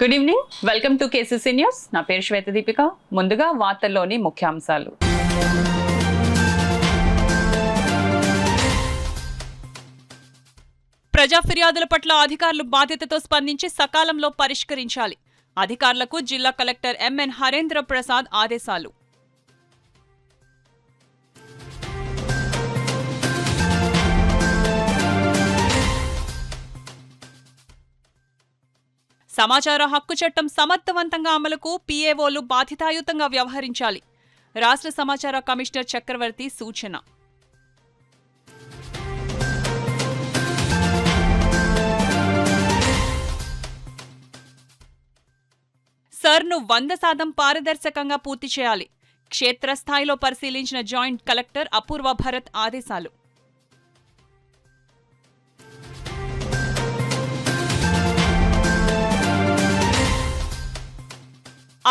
Good evening, welcome to KCC news. నా పేరు శ్వేత దీపిక. ముందుగా వార్తల్లోని ముఖ్యాంశాలు. ప్రజా ఫిర్యాదుల పట్ల అధికారులు బాధ్యతతో స్పందించి సకాలంలో పరిష్కరించాలి. అధికారులకు జిల్లా కలెక్టర్ ఎంఎన్ హరేంద్ర ప్రసాద్ ఆదేశాలు. సమాచార హక్కు చట్టం సమర్థవంతంగా అమలుకు పీఏఓలు బాధ్యతాయుతంగా వ్యవహరించాలి. రాష్ట్ర సమాచార కమిషనర్ చక్రవర్తి సూచన. సర్ను 100% పారదర్శకంగా పూర్తి చేయాలి. క్షేత్రస్థాయిలో పరిశీలించిన జాయింట్ కలెక్టర్ అపూర్వ భరత్ ఆదేశాలు.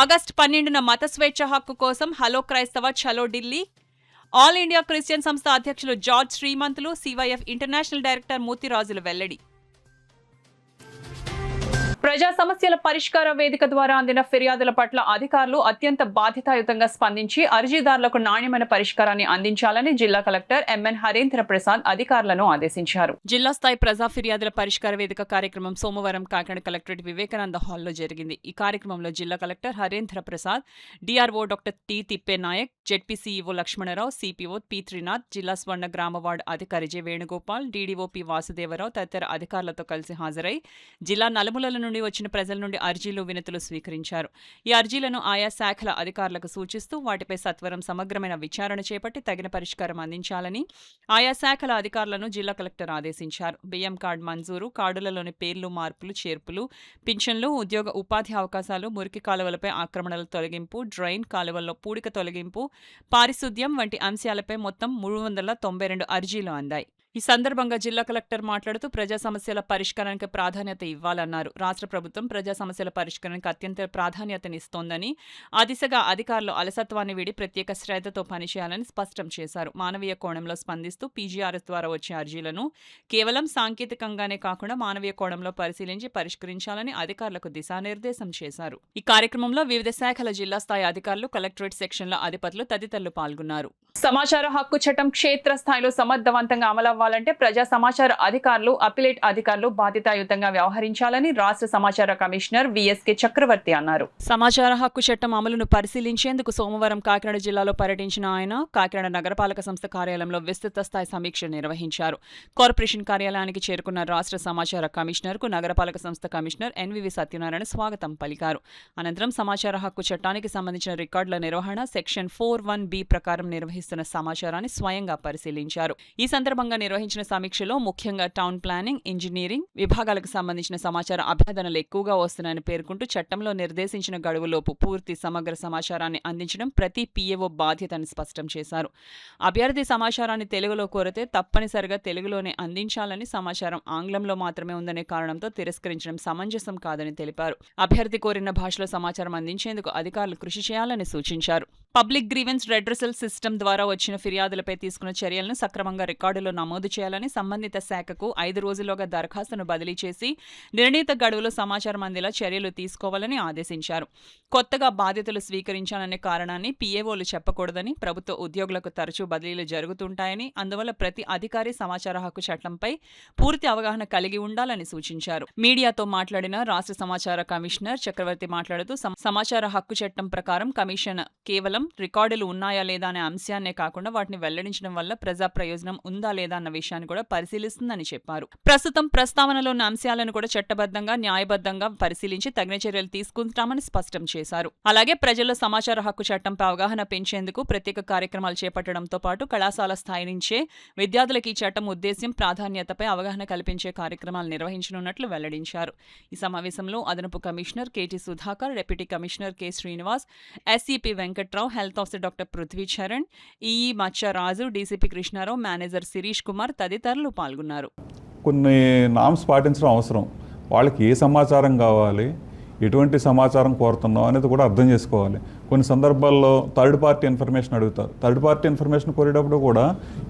ఆగస్టు 12న మత స్వేచ్ఛ హక్కు కోసం హలో క్రైస్తవ చలో ఢిల్లీ. ఆల్ ఇండియా క్రిస్టియన్ సంస్థ అధ్యక్షులు George Srimanthulu, CYF international director మూర్తిరాజులు వెల్లడి. ప్రజా సమస్యల పరిష్కార వేదిక ద్వారా అందిన ఫిర్యాదుల పట్ల అధికారులు అత్యంత బాధ్యతాయుతంగా స్పందించి అర్జీదారులకు నాణ్యమైన పరిష్కారాన్ని అందించాలని జిల్లా కలెక్టర్ ఎంఎన్ హరేంద్ర ప్రసాద్ అధికారులను ఆదేశించారు. జిల్లా స్థాయి ప్రజా ఫిర్యాదుల పరిష్కార వేదిక కార్యక్రమం సోమవారం కాకినాడ కలెక్టరేట్ వివేకానంద హాల్లో జరిగింది. ఈ కార్యక్రమంలో జిల్లా collector Harendra Prasad, DRO doctor T Thippenayak, ZP CEO Lakshmanarao, CPO P Trinath, జిల్లా స్వర్ణ గ్రామ వార్డు అధికారి J Venugopal, DDO P Vasudevarao తదితర అధికారులతో కలిసి హాజరై జిల్లా నలుమూలల నుండి వచ్చిన ప్రజల నుండి అర్జీలు, వినతులు స్వీకరించారు. ఈ అర్జీలను ఆయా శాఖల అధికారులకు సూచిస్తూ వాటిపై సత్వరం సమగ్రమైన విచారణ చేపట్టి తగిన పరిష్కారం అందించాలని ఆయా శాఖల అధికారులను జిల్లా కలెక్టర్ ఆదేశించారు. బియ్యం కార్డు మంజూరు, కార్డులలోని పేర్లు మార్పులు, చేర్పులు, పింఛన్లు, ఉద్యోగ ఉపాధి అవకాశాలు, మురికి కాలువలపై ఆక్రమణల తొలగింపు, డ్రైన్ కాలువల్లో పూడిక తొలగింపు, పారిశుద్ధ్యం వంటి అంశాలపై మొత్తం 392 అర్జీలు అందాయి. ఈ సందర్భంగా జిల్లా కలెక్టర్ మాట్లాడుతూ ప్రజా సమస్యల పరిష్కారానికి ప్రాధాన్యత ఇవ్వాలన్నారు. రాష్ట్ర ప్రభుత్వం ప్రజా సమస్యల పరిష్కారానికి అత్యంత ప్రాధాన్యతనిస్తోందని, ఆ దిశగా అధికారులు అలసత్వాన్ని వీడి ప్రత్యేక శ్రద్ధతో పనిచేయాలని స్పష్టం చేశారు. మానవీయ కోణంలో స్పందిస్తూ పీజీఆర్ఎస్ ద్వారా వచ్చే అర్జీలను కేవలం సాంకేతికంగానే కాకుండా మానవీయ కోణంలో పరిశీలించి పరిష్కరించాలని అధికారులకు దిశానిర్దేశం చేశారు. ఈ కార్యక్రమంలో వివిధ శాఖల జిల్లా స్థాయి అధికారులు, కలెక్టరేట్ సెక్షన్ల అధిపతులు తదితరులు పాల్గొన్నారు. సమాచార హక్కు చట్టం క్షేత్రస్థాయిలో సమర్థవంతంగా అమలవ్వాలంటే ప్రజా సమాచార అధికారులు, అపిలేట్ అధికారులు బాధ్యతాయుతంగా వ్యవహరించాలని రాష్ట్ర సమాచార కమిషనర్ విఎస్కే చక్రవర్తి అన్నారు. సమాచార హక్కు చట్టం అమలును పరిశీలించేందుకు సోమవారం కాకినాడ జిల్లాలో పర్యటించిన ఆయన కాకినాడ నగరపాలక సంస్థ కార్యాలయంలో విస్తృత స్థాయి సమీక్ష నిర్వహించారు. కార్పొరేషన్ కార్యాలయానికి చేరుకున్న రాష్ట్ర సమాచార కమిషనర్ కు నగరపాలక సంస్థ కమిషనర్ ఎన్వివి సత్యనారాయణ స్వాగతం పలికారు. అనంతరం సమాచార హక్కు చట్టానికి సంబంధించిన రికార్డుల నిర్వహణ సెక్షన్ 41B ప్రకారం నిర్వహిస్తున్న సమాచారాన్ని స్వయంగా పరిశీలించారు. ఈ సందర్భంగా నిర్వహించిన సమీక్షలో ముఖ్యంగా టౌన్ ప్లానింగ్, ఇంజనీరింగ్ విభాగాలకు సంబంధించిన సమాచార అభ్యర్థనలు ఎక్కువగా వస్తున్నాయని పేర్కొంటూ చట్టంలో నిర్దేశించిన గడువులోపు పూర్తి సమగ్ర సమాచారాన్ని అందించడం ప్రతి పీఏఓ బాధ్యతని స్పష్టం చేశారు. అభ్యర్థి సమాచారాన్ని తెలుగులో కోరితే తప్పనిసరిగా తెలుగులోనే అందించాలని, సమాచారం ఆంగ్లంలో మాత్రమే ఉందనే కారణంతో తిరస్కరించడం సమంజసం కాదని తెలిపారు. అభ్యర్థి కోరిన భాషలో సమాచారం అందించేందుకు అధికారులు కృషి చేయాలని సూచించారు. పబ్లిక్ గ్రీవెన్స్ రెడ్రెసల్ సిస్టమ్ ద్వారా వచ్చిన ఫిర్యాదులపై తీసుకున్న చర్యలను సక్రమంగా రికార్డులో నమోదు చేయాలని, సంబంధిత శాఖకు 5 రోజుల్లోగా దరఖాస్తును బదిలీ చేసి నిర్ణీత గడువులో సమాచారం అందేలా చర్యలు తీసుకోవాలని ఆదేశించారు. కొత్తగా బాధ్యతలు స్వీకరించాలనే కారణాన్ని పీఏఓలు చెప్పకూడదని, ప్రభుత్వ ఉద్యోగులకు తరచూ బదిలీలు జరుగుతుంటాయని, అందువల్ల ప్రతి అధికారి సమాచార హక్కు చట్టంపై పూర్తి అవగాహన కలిగి ఉండాలని సూచించారు. మీడియాతో మాట్లాడిన రాష్ట్ర సమాచార కమిషనర్ చక్రవర్తి మాట్లాడుతూ సమాచార హక్కు చట్టం ప్రకారం కమిషన్ కేవలం రికార్డులు ఉన్నాయా లేదా అనే అంశాన్నే కాకుండా వాటిని వెల్లడించడం వల్ల ప్రజా ప్రయోజనం ఉందా లేదా అన్న విషయాన్ని కూడా పరిశీలిస్తుందని చెప్పారు. ప్రస్తుతం ప్రస్తావనలో ఉన్న అంశాలను కూడా చట్టబద్ధంగా, న్యాయబద్ధంగా పరిశీలించి తగిన చర్యలు తీసుకుంటామని స్పష్టం చేశారు. అలాగే ప్రజల్లో సమాచార హక్కు చట్టంపై అవగాహన పెంచేందుకు ప్రత్యేక కార్యక్రమాలు చేపట్టడంతో పాటు కళాశాల స్థాయి నుంచే విద్యార్థులకు ఈ చట్టం ఉద్దేశ్యం, ప్రాధాన్యతపై అవగాహన కల్పించే కార్యక్రమాలు నిర్వహించనున్నట్లు వెల్లడించారు. ఈ సమావేశంలో అదనపు commissioner KT Sudhakar, deputy commissioner K Srinivas, SEP Venkatrao, health officer doctor Prithvi Charan, EE Maccharaju, DCP Krishnarao, manager Shirish Kumar తదితరులు పాల్గొన్నారు. కొన్ని నామ్స్ పాటించడం అవసరం. వాళ్ళకి ఏ సమాచారం కావాలి, ఎటువంటి సమాచారం కోరుతున్నాం అనేది కూడా అర్థం చేసుకోవాలి. కొన్ని సందర్భాల్లో థర్డ్ పార్టీ ఇన్ఫర్మేషన్ అడుగుతారు. థర్డ్ పార్టీ ఇన్ఫర్మేషన్ కోరేటప్పుడు కూడా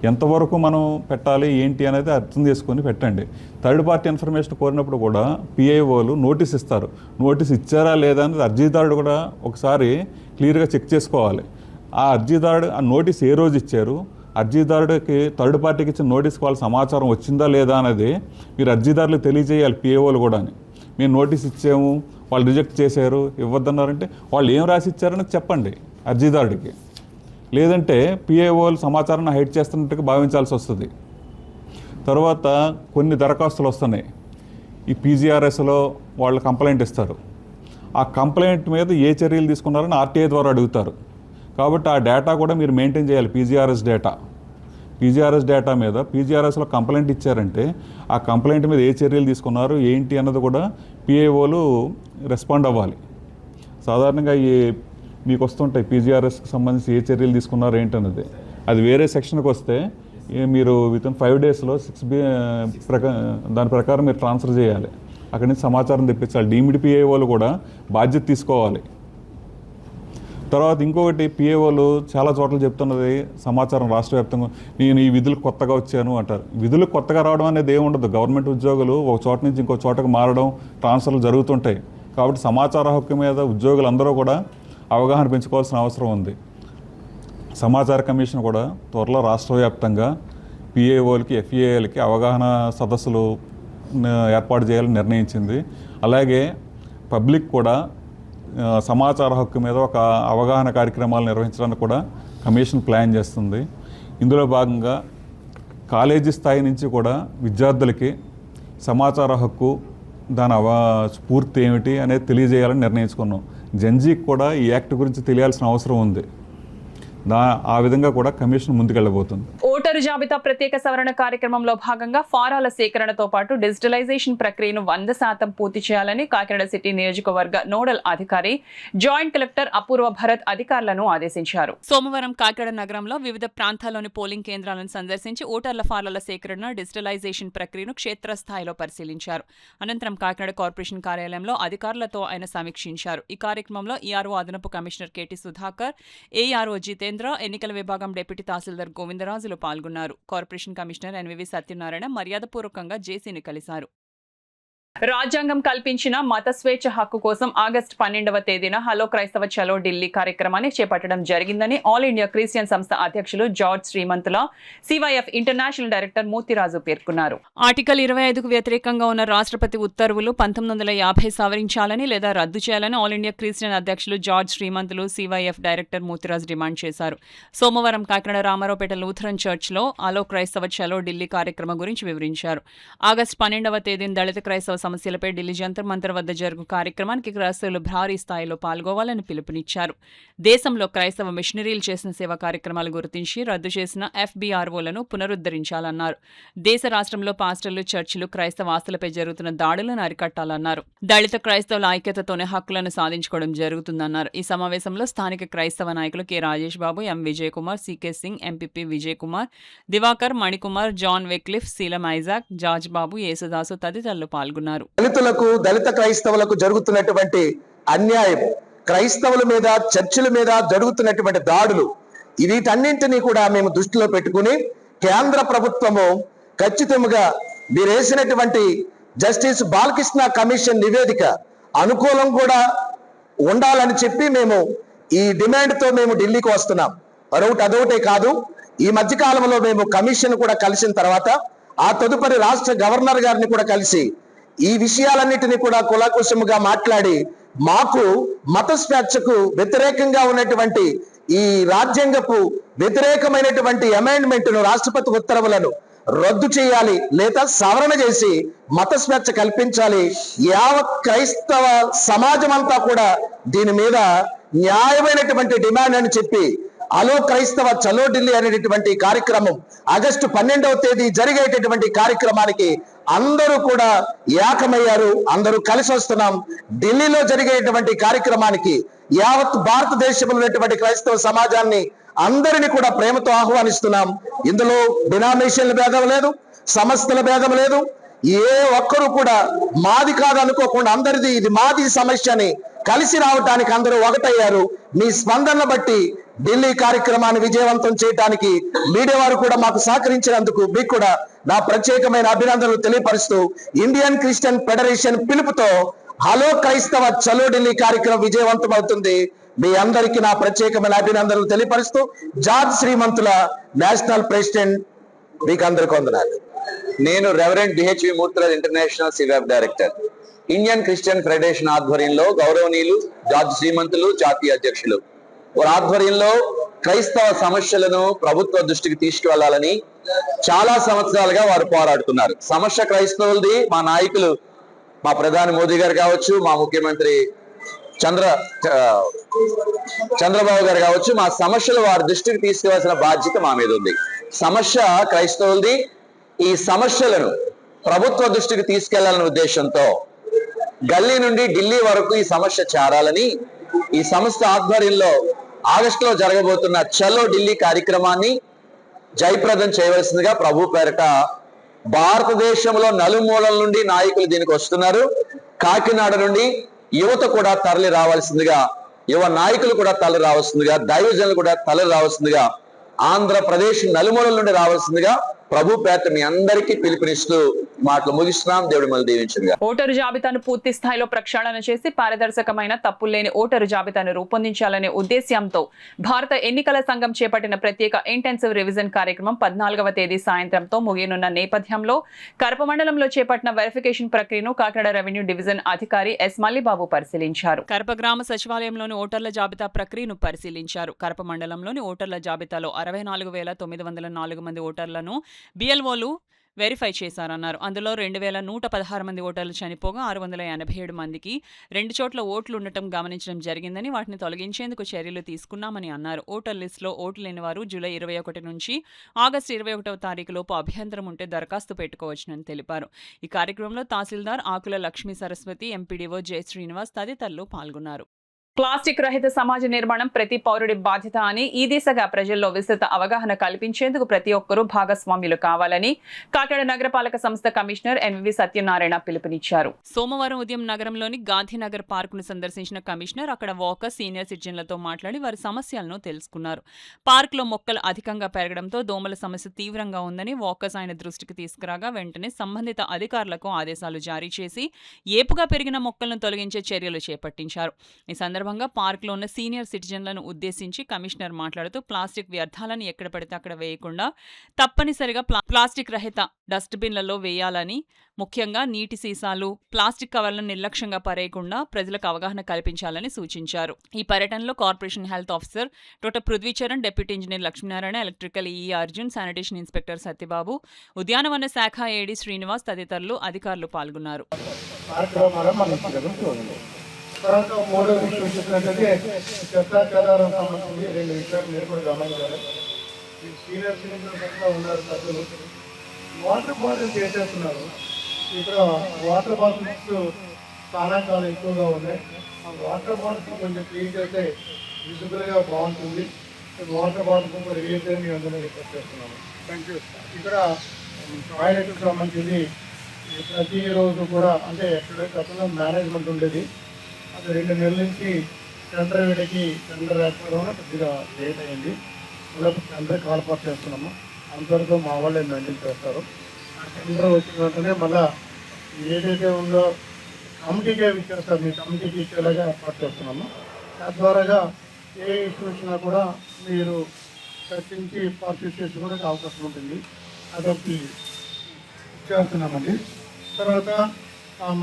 ఎంతవరకు మనం పెట్టాలి ఏంటి అనేది అర్థం చేసుకొని పెట్టండి. థర్డ్ పార్టీ ఇన్ఫర్మేషన్ కోరినప్పుడు కూడా పిఐఓలు నోటీస్ ఇస్తారు. నోటీస్ ఇచ్చారా లేదా అనేది అర్జీదారుడు కూడా ఒకసారి క్లియర్గా చెక్ చేసుకోవాలి. ఆ అర్జీదారుడు ఆ నోటీస్ ఏ రోజు ఇచ్చారు, అర్జీదారుడికి థర్డ్ పార్టీకి ఇచ్చిన నోటీస్కి వాళ్ళ సమాచారం వచ్చిందా లేదా అనేది మీరు అర్జీదారులకు తెలియజేయాలి. పిఏఓలు కూడా మేము నోటీస్ ఇచ్చాము, వాళ్ళు రిజెక్ట్ చేశారు, ఇవ్వద్దన్నారంటే వాళ్ళు ఏం రాసి ఇచ్చారని చెప్పండి అర్జీదారుడికి. లేదంటే పిఏఓలు సమాచారాన్ని హైడ్ చేస్తున్నట్టుగా భావించాల్సి వస్తుంది. తర్వాత కొన్ని దరఖాస్తులు వస్తున్నాయి. ఈ పీజీఆర్ఎస్లో వాళ్ళు కంప్లైంట్ ఇస్తారు. ఆ కంప్లైంట్ మీద ఏ చర్యలు తీసుకున్నారని ఆర్టీఐ ద్వారా అడుగుతారు. కాబట్టి ఆ డేటా కూడా మీరు మెయింటైన్ చేయాలి. పీజీఆర్ఎస్ డేటా మీద పీజీఆర్ఎస్లో కంప్లైంట్ ఇచ్చారంటే ఆ కంప్లైంట్ మీద ఏ చర్యలు తీసుకున్నారు ఏంటి అన్నది కూడా పిఏఓలు రెస్పాండ్ అవ్వాలి. సాధారణంగా మీకు వస్తుంటాయి పీజీఆర్ఎస్కి సంబంధించి ఏ చర్యలు తీసుకున్నారు ఏంటన్నది. అది వేరే సెక్షన్కి వస్తే మీరు వితిన్ 5 daysలో 6B దాని ప్రకారం మీరు ట్రాన్స్ఫర్ చేయాలి. అక్కడి నుంచి సమాచారం తెప్పించాలి. డీమ్డ్ పిఏఓలు కూడా బాధ్యత తీసుకోవాలి. తర్వాత ఇంకొకటి పిఏఓలు చాలా చోట్ల చెప్తున్నది సమాచారం రాష్ట్ర వ్యాప్తంగా నేను ఈ విధులకు కొత్తగా వచ్చాను అంటారు. విధులకు కొత్తగా రావడం అనేది ఏముండదు. గవర్నమెంట్ ఉద్యోగులు ఒక చోట నుంచి ఇంకో చోటకు మారడం, ట్రాన్స్ఫర్లు జరుగుతుంటాయి. కాబట్టి సమాచార హక్కు మీద ఉద్యోగులందరూ కూడా అవగాహన పెంచుకోవాల్సిన అవసరం ఉంది. సమాచార కమిషన్ కూడా త్వరలో రాష్ట్ర వ్యాప్తంగా పిఏఓలకి, ఎఫ్ఏఏలకి అవగాహన సదస్సులు ఏర్పాటు చేయాలని నిర్ణయించింది. అలాగే పబ్లిక్ కూడా సమాచార హక్కు మీద ఒక అవగాహన కార్యక్రమాలు నిర్వహించడానికి కూడా కమిషన్ ప్లాన్ చేస్తుంది. ఇందులో భాగంగా కాలేజీ స్థాయి నుంచి కూడా విద్యార్థులకి సమాచార హక్కు, దాని స్ఫూర్తి ఏమిటి అనేది తెలియజేయాలని నిర్ణయించుకున్నాం. జెన్జీకి కూడా ఈ యాక్ట్ గురించి తెలియాల్సిన అవసరం ఉంది. ఆ విధంగా కూడా కమిషన్ ముందుకెళ్ళబోతుంది. ఓటరు జాబితా ప్రత్యేక సవరణ కార్యక్రమంలో భాగంగా ఫారాల సేకరణతో పాటు డిజిటలైజేషన్ ప్రక్రియను 100% పూర్తి చేయాలని కాకినాడ సిటీ నియోజకవర్గ నోడల్ అధికారి జాయింట్ కలెక్టర్ అపూర్వ భరత్ అధికారులను ఆదేశించారు. సోమవారం కాకినాడ నగరంలో వివిధ ప్రాంతాల్లోని పోలింగ్ కేంద్రాలను సందర్శించి ఓటర్ల ఫారాల సేకరణ, డిజిటలైజేషన్ ప్రక్రియను క్షేత్రస్థాయిలో పరిశీలించారు. అనంతరం కాకినాడ కార్పొరేషన్ కార్యాలయంలో అధికారులతో ఆయన సమీక్షించారు. ఈ కార్యక్రమంలో ఈఆర్ఓ అదనపు commissioner KT Sudhakar, ARO Jitendra, ఎన్నికల విభాగం డిప్యూటీ తహసీల్దార్ గోవిందరాజులు పాల్గొన్నారు. కార్పొరేషన్ కమిషనర్ ఎన్వివి సత్యనారాయణ మర్యాదపూర్వకంగా జేసీని కలిశారు. రాజ్యాంగం కల్పించిన మత స్వేచ్ఛ హక్కు కోసం ఆగస్టు 12వ తేదీన హలో క్రైస్తవ చలో ఢిల్లీ కార్యక్రమాన్ని చేపట్టడం జరిగిందని ఆల్ ఇండియా క్రిస్టియన్ సంస్థ అధ్యక్షులు George Srimantula, CYF international director Murthyraju పేర్కొన్నారు. ఆర్టికల్ 25కు వ్యతిరేకంగా ఉన్న రాష్ట్రపతి ఉత్తర్వులు 1950 సవరించాలని లేదా రద్దు చేయాలని ఆల్ ఇండియా క్రిస్టియన్ అధ్యక్షులు George Srimanthulu, CYF director Murthyraju demand చేశారు. సోమవారం కాకినాడ రామారావుపేట లూథరన్ చర్చ్లో హలో క్రైస్తవ చలో ఢిల్లీ కార్యక్రమం గురించి వివరించారు. ఆగస్టు 12వ తేదీన దళిత క్రైస్తవ సమస్యలపై ఢిల్లీ జంతర్ మంతర్ వద్ద జరుగు కార్యక్రమానికి క్రైస్తవులు భారీ స్థాయిలో పాల్గొవాలని పిలుపునిచ్చారు. దేశంలో క్రైస్తవ మిషనరీలు చేసిన సేవా కార్యక్రమాలు గుర్తించి రద్దు చేసిన FBROలను పునరుద్ధరించాలన్నారు. దేశ రాష్ట్రంలో పాస్టర్లు, చర్చిలు క్రైస్తవ ఆస్తులపై జరుగుతున్న దాడులను అరికట్టాలన్నారు. దళిత క్రైస్తవుల ఐక్యతతోనే హక్కులను సాధించుకోవడం జరుగుతుందన్నారు. ఈ సమావేశంలో స్థానిక క్రైస్తవ నాయకులు K Rajesh Babu, M Vijay Kumar, CK Singh, MPP Vijay Kumar, Diwakar, Manikumar, John Wycliffe, Seelam Isaac, George Babu, Yesudasu తదితరులు పాల్గొన్నారు. దళితులకు, దళిత క్రైస్తవులకు జరుగుతున్నటువంటి అన్యాయం, క్రైస్తవుల మీద, చర్చిల మీద జరుగుతున్నటువంటి దాడులు, వీటన్నింటినీ కూడా మేము దృష్టిలో పెట్టుకుని కేంద్ర ప్రభుత్వము ఖచ్చితంగా మీరు వేసినటువంటి జస్టిస్ బాలకృష్ణ కమిషన్ నివేదిక అనుకూలం కూడా ఉండాలని చెప్పి మేము ఈ డిమాండ్తో మేము ఢిల్లీకి వస్తున్నాం. అదొకటే కాదు, ఈ మధ్యకాలంలో మేము కమిషన్ కూడా కలిసిన తర్వాత ఆ తదుపరి రాష్ట్ర గవర్నర్ గారిని కూడా కలిసి ఈ విషయాలన్నిటినీ కూడా కులాకుశముగా మాట్లాడి మాకు మత స్వేచ్ఛకు వ్యతిరేకంగా ఉన్నటువంటి ఈ రాజ్యాంగపు వ్యతిరేకమైనటువంటి అమెండ్మెంట్ను, రాష్ట్రపతి ఉత్తర్వులను రద్దు చేయాలి లేదా సవరణ చేసి మత స్వేచ్ఛ కల్పించాలి. యావత్ క్రైస్తవ సమాజం అంతా కూడా దీని మీద న్యాయమైనటువంటి డిమాండ్ అని చెప్పి అలో క్రైస్తవ చలో ఢిల్లీ అనేటటువంటి కార్యక్రమం ఆగస్టు 12వ తేదీ జరిగేటటువంటి కార్యక్రమానికి అందరూ కూడా ఏకమయ్యారు. అందరూ కలిసి వస్తున్నాం. ఢిల్లీలో జరిగేటువంటి కార్యక్రమానికి యావత్ భారతదేశంలో ఉన్నటువంటి క్రైస్తవ సమాజాన్ని అందరినీ కూడా ప్రేమతో ఆహ్వానిస్తున్నాం. ఇందులో డినామినేషన్ల భేదం లేదు, సంస్థల భేదం లేదు, ఏ ఒక్కరు కూడా మాది కాదు అనుకోకుండా అందరిది ఇది మాది సమస్య అని కలిసి రావటానికి అందరూ ఒకటయ్యారు. మీ స్పందన బట్టి ఢిల్లీ కార్యక్రమాన్ని విజయవంతం చేయడానికి మీడియా వారు కూడా మాకు సహకరించినందుకు మీకు కూడా నా ప్రత్యేకమైన అభినందనలు తెలియపరుస్తూ ఇండియన్ క్రిస్టియన్ ఫెడరేషన్ పిలుపుతో హలో క్రైస్తవ చలో ఢిల్లీ కార్యక్రమం విజయవంతం అవుతుంది. మీ అందరికీ నా ప్రత్యేకమైన అభినందనలు తెలియపరుస్తూ జార్జ్ శ్రీమంతుల నేషనల్ ప్రెసిడెంట్ మీకు అందరికీ వందనాలు. నేను రెవరెండ్ బిహెచ్వి మూర్తిరాజ్ ఇంటర్నేషనల్ సివాబ్ డైరెక్టర్. ఇండియన్ క్రిస్టియన్ ఫెడరేషన్ ఆధ్వర్యంలో గౌరవనీయులు జార్జ్ శ్రీమంతులు జాతీయ అధ్యక్షులు వారి ఆధ్వర్యంలో క్రైస్తవ సమస్యలను ప్రభుత్వ దృష్టికి తీసుకువెళ్లాలని చాలా సంవత్సరాలుగా వారు పోరాడుతున్నారు. సమస్య క్రైస్తవులది. మా నాయకులు, మా ప్రధాని మోదీ గారు కావచ్చు, మా ముఖ్యమంత్రి చంద్రబాబు గారు కావచ్చు, మా సమస్యలు వారి దృష్టికి తీసుకువెళ్లాల్సిన బాధ్యత మా మీద ఉంది. సమస్య క్రైస్తవులది. ఈ సమస్యలను ప్రభుత్వ దృష్టికి తీసుకెళ్లాలనే ఉద్దేశంతో గల్లీ నుండి ఢిల్లీ వరకు ఈ సమస్య చేరాలని ఈ సంస్థ ఆధ్వర్యంలో ఆగస్టులో జరగబోతున్న చలో ఢిల్లీ కార్యక్రమాన్ని జయప్రదం చేయవలసిందిగా ప్రభు పేరట భారతదేశంలో నలుమూలల నుండి నాయకులు దీనికి వస్తున్నారు. కాకినాడ నుండి యువత కూడా తరలి రావాల్సిందిగా, యువ నాయకులు కూడా తరలి రావాల్సిందిగా, దైవజనులు కూడా తరలి రావాల్సిందిగా, ఆంధ్రప్రదేశ్ నలుమూలల నుండి రావాల్సిందిగా ప్రభు పేట మీ అందరికీ పిలుపునిస్తూ మాటలు ముగిస్తున్నాం. దేవుడు మళ్ళీ దీవించుగా. ఓటరు జాబితాను పూర్తి స్థాయిలో ప్రక్షాళన చేసి పారదర్శకమైన తప్పులేని ఓటరు జాబితాను రూపొందించాలనే ఉద్దేశ్యంతో భారత ఎన్నికల సంఘం చేపట్టిన ప్రత్యేక ఇంటెన్సివ్ రివిజన్ కార్యక్రమం 14వ తేదీ సాయంత్రంతో ముగియనున్న నేపథ్యంలో కరప మండలంలో చేపట్టిన వెరిఫికేషన్ ప్రక్రియను కాకినాడ రెవెన్యూ డివిజన్ అధికారి ఎస్ మల్లిబాబు పరిశీలించారు. కరప గ్రామ సచివాలయంలోని ఓటర్ల జాబితా ప్రక్రియను పరిశీలించారు. కరప మండలంలోని ఓటర్ల జాబితాలో 64,904 మంది ఓటర్లను బిఎల్ఓలు వెరిఫై చేశారన్నారు. అందులో 2,116 మంది ఓటర్లు చనిపోగా 687 మందికి 2 చోట్ల ఓట్లు ఉండటం గమనించడం జరిగిందని, వాటిని తొలగించేందుకు చర్యలు తీసుకున్నామని అన్నారు. ఓటర్ లిస్టులో ఓట్లు లేని వారు జూలై 21 నుంచి ఆగస్టు 21వ తారీఖులోపు అభ్యంతరం ఉంటే దరఖాస్తు పెట్టుకోవచ్చునని తెలిపారు. ఈ కార్యక్రమంలో తహసీల్దార్ ఆకుల లక్ష్మీ సరస్వతి, ఎంపీడీఓ జయ శ్రీనివాస్ తదితరులు పాల్గొన్నారు. ప్లాస్టిక్ రహిత సమాజ నిర్మాణం ప్రతి పౌరుడి బాధ్యత అని, ఈ దిశగా ప్రజల్లో విస్తృత అవగాహన కల్పించేందుకు ప్రతి ఒక్కరూ భాగస్వామ్యులు కావాలని కాకినాడ నగరపాలక సంస్థ కమిషనర్ ఎన్వి సత్యనారాయణ పిలుపునిచ్చారు. సోమవారం ఉదయం నగరంలోని గాంధీనగర్ పార్కును సందర్శించిన కమిషనర్ అక్కడ వాకర్స్, సీనియర్ సిటిజన్లతో మాట్లాడి వారి సమస్యలను తెలుసుకున్నారు. పార్కులో మొక్కలు అధికంగా పెరగడంతో దోమల సమస్య తీవ్రంగా ఉందని వాకర్స్ ఆయన దృష్టికి తీసుకురాగా వెంటనే సంబంధిత అధికారులకు ఆదేశాలు జారీ చేసి ఏపుగా పెరిగిన మొక్కలను తొలగించే చర్యలు చేపట్టించారు. ఈ సందర్భంగా పార్కులో ఉన్న సీనియర్ సిటిజన్లను ఉద్దేశించి కమిషనర్ మాట్లాడుతూ ప్లాస్టిక్ వ్యర్థాలను ఎక్కడ పడితే అక్కడ వేయకుండా తప్పనిసరిగా ప్లాస్టిక్ రహిత డస్ట్బిన్లలో వేయాలని, ముఖ్యంగా నీటి సీసాలు, ప్లాస్టిక్ కవర్లను నిర్లక్ష్యంగా పరేయకుండా ప్రజలకు అవగాహన కల్పించాలని సూచించారు. ఈ పర్యటనలో corporation health officer doctor Prithvi Charan, deputy engineer Lakshminarayana, electrical EE Arjun, sanitation inspector Satyababu, ఉద్యానవన శాఖ ఏడీ శ్రీనివాస్ తదితరులు అధికారులు పాల్గొన్నారు. తర్వాత మూడో విషయం చెప్పినట్లయితే చెత్తాచెదారం సంబంధించి 2 విషయాలు మీరు కూడా గమనించాలి. ఈ సీనియర్ సిటిజన్స్ అంతా ఉన్నారు, సభ్యులు వాటర్ బాటిల్స్ చేసేస్తున్నారు. ఇక్కడ వాటర్ బాటిల్స్ చాలా ఎక్కువగా ఉన్నాయి. ఆ వాటర్ బాటిల్స్ కొంచెం క్లీన్ చేస్తే విజిబుల్గా బాగుంటుంది. వాటర్ బాటిల్స్ కూడా రిలీజ్ చేసి మేము అందరూ రిక్వెస్ట్ చేస్తున్నాము. Thank you. ఇక్కడ టాయిలెట్కి సంబంధించింది ప్రతిరోజు కూడా, అంటే ఎక్కడైతే అతను మేనేజ్మెంట్ ఉండేది, అది 2 నెలల నుంచి టెండర్ వేడికి టెండర్ వేసుకోవడం కొద్దిగా లేట్ అయింది. మళ్ళీ టెండర్ కాల్పాటు చేస్తున్నాము. అంతవరకు మా వాళ్ళే మెయింటైన్ చేస్తారు. ఆ టెండర్ వచ్చిన వెంటనే మళ్ళీ ఏదైతే ఉందో కమిటీకే ఇచ్చేస్తారు, మీ కమిటీకి ఇచ్చేలాగా ఏర్పాటు చేస్తున్నాము. తద్వారాగా ఏ ఇష్యూ వచ్చినా కూడా మీరు చర్చించి పార్టీ చేసుకోవడానికి అవకాశం ఉంటుంది. అదొకటి చేస్తున్నామండి. తర్వాత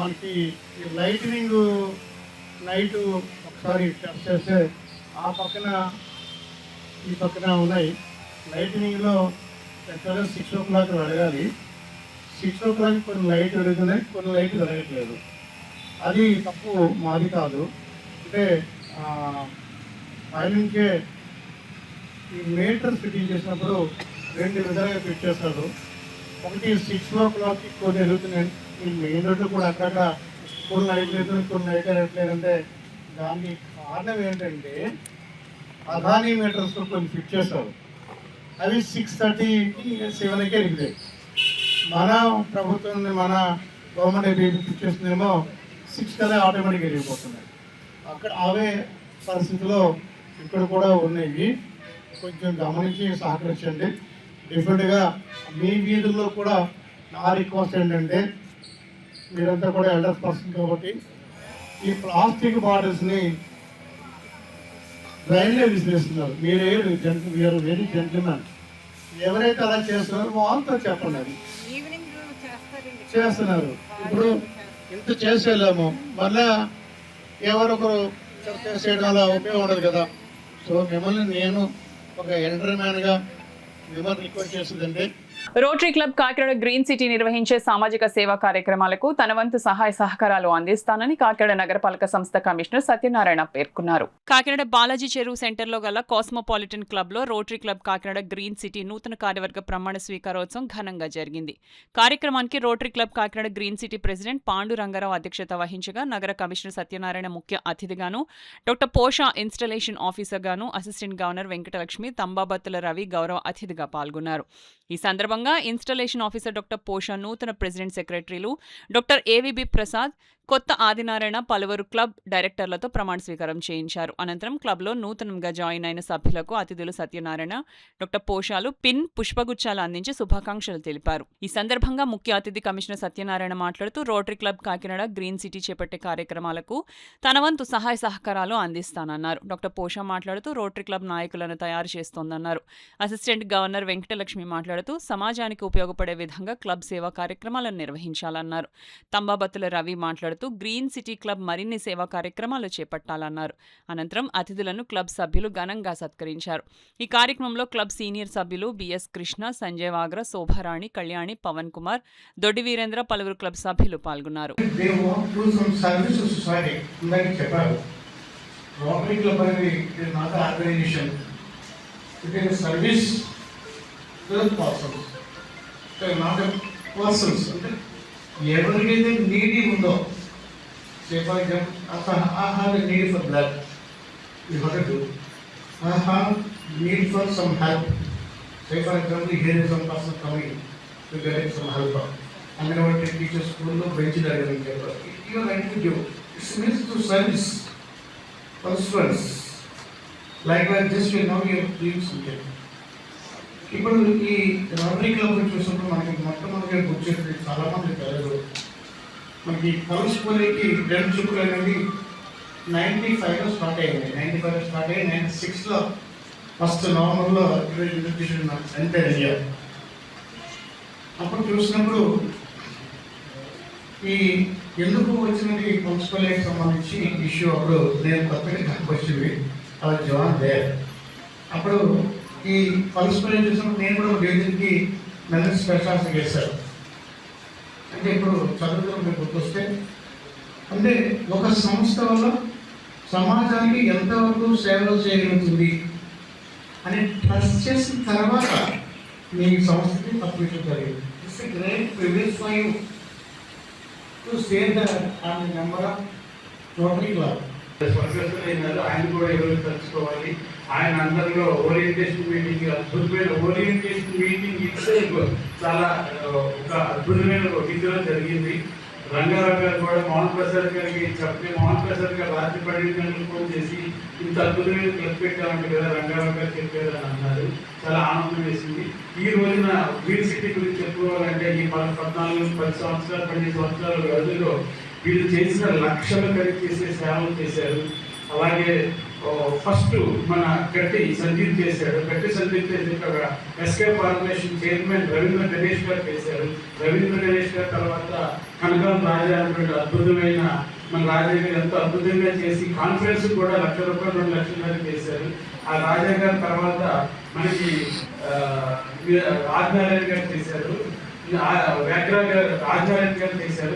మనకి ఈ లైటినింగ్ నైటు ఒకసారి టెస్ట్ చేస్తే ఆ పక్కన ఈ పక్కన ఉన్నాయి. లైటినింగ్లో యాక్చువల్గా 6 o'clock వెలగాలి. 6 o'clock కొన్ని లైట్ వెలుగుతున్నాయి, కొన్ని లైట్ వెలగట్లేదు. అది తప్పు మాది కాదు. అంటే పైనుంచే ఈ మీటర్ ఫిట్టింగ్ చేసినప్పుడు 2 విధాలుగా ఫిట్ చేస్తారు. ఒకటి 6 o'clockకి కొన్ని వెలుగుతున్నాయి. ఈ మెయిన్ రోడ్లు కూడా అక్కడ కొన్ని లైట్ లేదు, కొన్ని లైట్ వెళ్ళట్లేదంటే దానికి కారణం ఏంటంటే అదానీ మీటర్స్ కొన్ని ఫిట్ చేస్తారు. అవి 6:30కి 7కే వెళ్తాయి. మన ప్రభుత్వం మన గవర్నమెంట్ చేస్తుందేమో 6 కల్లా ఆటోమేటిక్గా వెళ్ళిపోతున్నాయి. అక్కడ అవే పరిస్థితిలో ఇక్కడ కూడా ఉన్నాయి. కొంచెం గమనించి సహకరించండి. డిఫరెంట్గా మీ వీధుల్లో కూడా నా రిక్వెస్ట్ ఏంటంటే, మీరంతా కూడా ఎల్డర్ పర్సన్ కాబట్టి ఈ ప్లాస్టిక్ బాటిల్స్ని డ్రైన్లో విసిరేస్తున్నారు. మీరు వెరీ జెంటిల్మెన్. ఎవరైతే అలా చేస్తున్నారో వాళ్ళతో చెప్పండి. అది చేస్తున్నారు. ఇప్పుడు ఇంత చేసేలేము, మళ్ళా ఎవరొకరు చేసేయడం అలా ఉపయోగం ఉండదు కదా. సో మిమ్మల్ని నేను ఒక ఎల్డర్ మ్యాన్గా మిమ్మల్ని రిక్వెస్ట్ చేస్తుందంటే, rotary club Kakinada green city నిర్వహించే సామాజిక సేవా కార్యక్రమాలకు తన వంతు సహాయ సహకారాలు అందిస్తానని కాకినాడ నగరపాలక సంస్థ కమిషనర్ సత్యనారాయణ పేర్కొన్నారు. కాకినాడ బాలాజీ చెరువు సెంటర్లో గల కాస్మోపాలిటన్ క్లబ్ లో rotary club Kakinada green city నూతన కార్యవర్గ ప్రమాణ స్వీకారోత్సవం ఘనంగా జరిగింది. కార్యక్రమానికి rotary club Kakinada green city president Pandu Rangarao అధ్యక్షత వహించగా నగర కమిషనర్ సత్యనారాయణ ముఖ్య అతిథిగాను, డాక్టర్ పోషా ఇన్స్టలేషన్ ఆఫీసర్గాను, అసిస్టెంట్ గవర్నర్ వెంకటలక్ష్మి, తంబాబత్తుల రవి గౌరవ అతిథిగా పాల్గొన్నారు. ఈ సందర్భంగా ఇన్స్టలేషన్ ఆఫీసర్ డాక్టర్ పోషా, నూతన ప్రెసిడెంట్ సెక్రటరీలు డాక్టర్ ఏవిబి ప్రసాద్, కొత్త ఆదినారాయణ పలువురు క్లబ్ డైరెక్టర్లతో ప్రమాణ స్వీకారం చేయించారు. అనంతరం క్లబ్లో నూతనంగా జాయిన్ అయిన సభ్యులకు అతిథులు సత్యనారాయణ, డాక్టర్ పోషాలు పిన్ పుష్పగుచ్చాలు అందించి శుభాకాంక్షలు తెలిపారు. ఈ సందర్భంగా ముఖ్య అతిథి కమిషనర్ సత్యనారాయణ మాట్లాడుతూ rotary club Kakinada green city చేపట్టే కార్యక్రమాలకు తన వంతు సహాయ సహకారాలు అందిస్తానన్నారు. డాక్టర్ పోషా మాట్లాడుతూ రోటరీ క్లబ్ నాయకులను తయారు చేస్తోందన్నారు. అసిస్టెంట్ గవర్నర్ వెంకటలక్ష్మి మాట్లాడుతూ సమాజానికి ఉపయోగపడే విధంగా క్లబ్ సేవా కార్యక్రమాలను నిర్వహించాలన్నారు. తంబాబత్తుల రవి మాట్లాడుతూ గ్రీన్ సిటీ క్లబ్ మరిన్ని సేవా కార్యక్రమాలు చేపట్టాలన్నారు. అనంతరం అతిథులను క్లబ్ సభ్యులు ఘనంగా సత్కరించారు. ఈ కార్యక్రమంలో క్లబ్ సీనియర్ సభ్యులు బిఎస్ కృష్ణ, సంజయ్ వాగ్రా, శోభారాణి, కళ్యాణి, పవన్ కుమార్, దొడ్డి వీరేంద్ర, పలువురు క్లబ్ సభ్యులు పాల్గొన్నారు. ఎవరికైతే నీడీ ఉందో, say for example, I have a need for blood, you have to do. I have need for some help. Say for example, here is some person coming to get some help. I'm going to teach a school of bench learning. You are right to do. It means to service for students. Likewise, just we know you are doing something. ఇప్పుడు ఈ rotary club చూసినప్పుడు మనకి మొట్టమొదటిగా గుర్తు చాలా మంది తెలియదు. మనకి కలుసుకోలేకి బ్లడ్ చుక్కులు అనేది 95లో స్టార్ట్ అయ్యింది. 95లో స్టార్ట్ అయ్యి 96లో ఫస్ట్ నవంబర్లో ఇంట్రడ్యూషన్ ఎంటర్ ఇండియా. అప్పుడు చూసినప్పుడు ఈ ఎందుకు వచ్చినది కలుసుకోలేకి సంబంధించి ఇష్యూ, అప్పుడు నేను కొత్తగా నాకు వచ్చింది అది జవాన్ దేర్. అప్పుడు ఈ పల్స్పల్లి చూసినప్పుడు నేను కూడా డివిజన్కి నన్ను స్పెషాలిటీ చేశాను. అంటే ఇప్పుడు చదువుతున్న మీకు గుర్తొస్తే, అంటే ఒక సంస్థ వల్ల సమాజానికి ఎంతవరకు సేవలు చేయగలుగుతుంది అని ట్రస్ట్ చేసిన తర్వాత మీ సంస్థకి పంపించడం జరిగింది. It's a great privilege for you to say that I am a member of rotary club. ఆయన కూడా ఎవరు తెలుసుకోవాలి. ఆయన అందరిలో ఓరియంటేషన్ మీటింగ్, అద్భుతమైన ఓరియంటేషన్ మీటింగ్ ఇట్సెల్ఫ్ చాలా ఒక అద్భుతమైన రీతిలో జరిగింది. రంగారావు గారు కూడా మోహన్ ప్రసాద్ గారికి చెప్పి, మోహన్ ప్రసాద్ గారు రాత్రి 12 గంటలకు ఫోన్ చేసి ఇంత అద్భుతమైన క్లబ్ పెట్టామంటే కదా రంగారావు గారు చెప్పారు అని అన్నారు. చాలా ఆనందం వేసింది. ఈ రోజున గ్రీన్ సిటీ గురించి చెప్పుకోవాలంటే ఈ 14, 10 సంవత్సరాలు, 12 సంవత్సరాల వ్యవధిలో వీళ్ళు చేసిన లక్షల ఖరీదు చేసే సేవలు చేశారు. అలాగే ఫస్ట్ మన గట్టి సంజీవ్ చేశాడు. గట్టి సంజీవ్ చేసిన SK formation chairman Ravindra Ganesh గారు చేశారు. రవీంద్ర గణేష్ గారి తర్వాత కనకాల రాజా అనేటువంటి అద్భుతమైన మన రాజా గారు ఎంతో అద్భుతంగా చేసి కాన్ఫరెన్స్ కూడా ₹1,00,000, ₹2,00,000 చేశారు. ఆ రాజా గారి తర్వాత మనకి ఆదినారాయణ గారు చేశారు. వ్యాగ్రా గారు ఆదినారాయణ గారు చేశారు.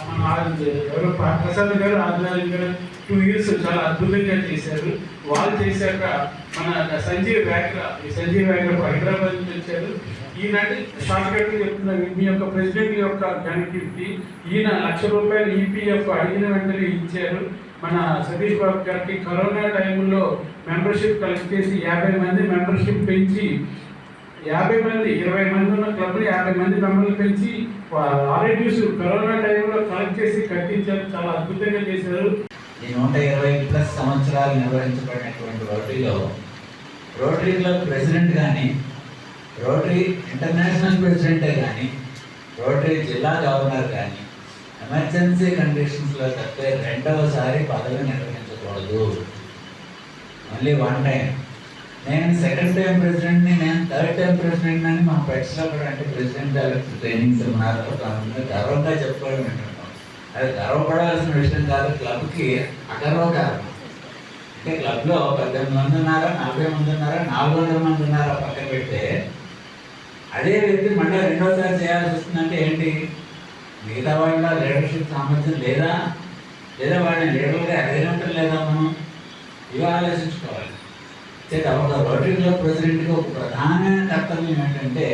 మన ప్రసాద్ గారు ఆదినారాయణ గారు 2 years చాలా అద్భుతంగా చేశారు. వాళ్ళు చేశాక మన సంజీవ్ వ్యాగ్రా హైదరాబాద్ నుంచి వచ్చారు. ఈనాటి షార్ట్ కట్ చెప్తున్నారు, మీ యొక్క ప్రెసిడెంట్ యొక్క ఘనకీర్తి. ఈయన ₹1,00,000 ఈపీఎఫ్ అడిగిన వెంటనే ఇచ్చారు. మన సతీష్ బాబు గారికి. కరోనా టైంలో మెంబర్షిప్ కలెక్ట్ చేసి 50 మంది మెంబర్షిప్ పెంచి 50 మంది 20 మంది ఉన్న క్లబ్ని 50 మంది మెంబర్లు పెంచి ఆర్ఐటీస్ కరోనా టైంలో కలెక్ట్ చేసి కట్టించారు. చాలా అద్భుతంగా చేశారు. ఈ 120+ సంవత్సరాలు నిర్వహించబడినటువంటి రోటరీ క్లబ్ ప్రెసిడెంట్ కానీ, రోటరీ ఇంటర్నేషనల్ ప్రెసిడెంటే కానీ, రోటరీ జిల్లా గవర్నర్ కానీ ఎమర్జెన్సీ కండిషన్స్లో తప్పితే రెండవసారి పదవి నిర్వహించకూడదు. Only one time. నేను సెకండ్ టైం ప్రెసిడెంట్ని, నేను థర్డ్ టైం ప్రెసిడెంట్ అని మా పెట్స్లో కూడా అంటే ప్రెసిడెంట్ ట్రైనింగ్ సెమినార్లో గర్వంగా చెప్పుకోవడం ఏంటంటాం. అది గర్వపడాల్సిన విషయం కాదు, క్లబ్కి అగర్వకారణం. అంటే క్లబ్లో 18 మంది ఉన్నారా, 40 మంది ఉన్నారా, 400 మంది ఉన్నారా పక్కన పెడితే అదే వ్యక్తి మళ్ళీ రెండోసారి చేయాల్సి వస్తుందంటే ఏంటి? మిగతా వాళ్ళ లీడర్షిప్ సామర్థ్యం లేదా వాళ్ళని లీడర్గా ఎదగడం లేదా? మనం ఇవి ఆలోచించుకోవాలి. ఒక రోటరీ క్లబ్ ప్రెసిడెంట్కి ఒక ప్రధానమైన కర్తవ్యం ఏంటంటే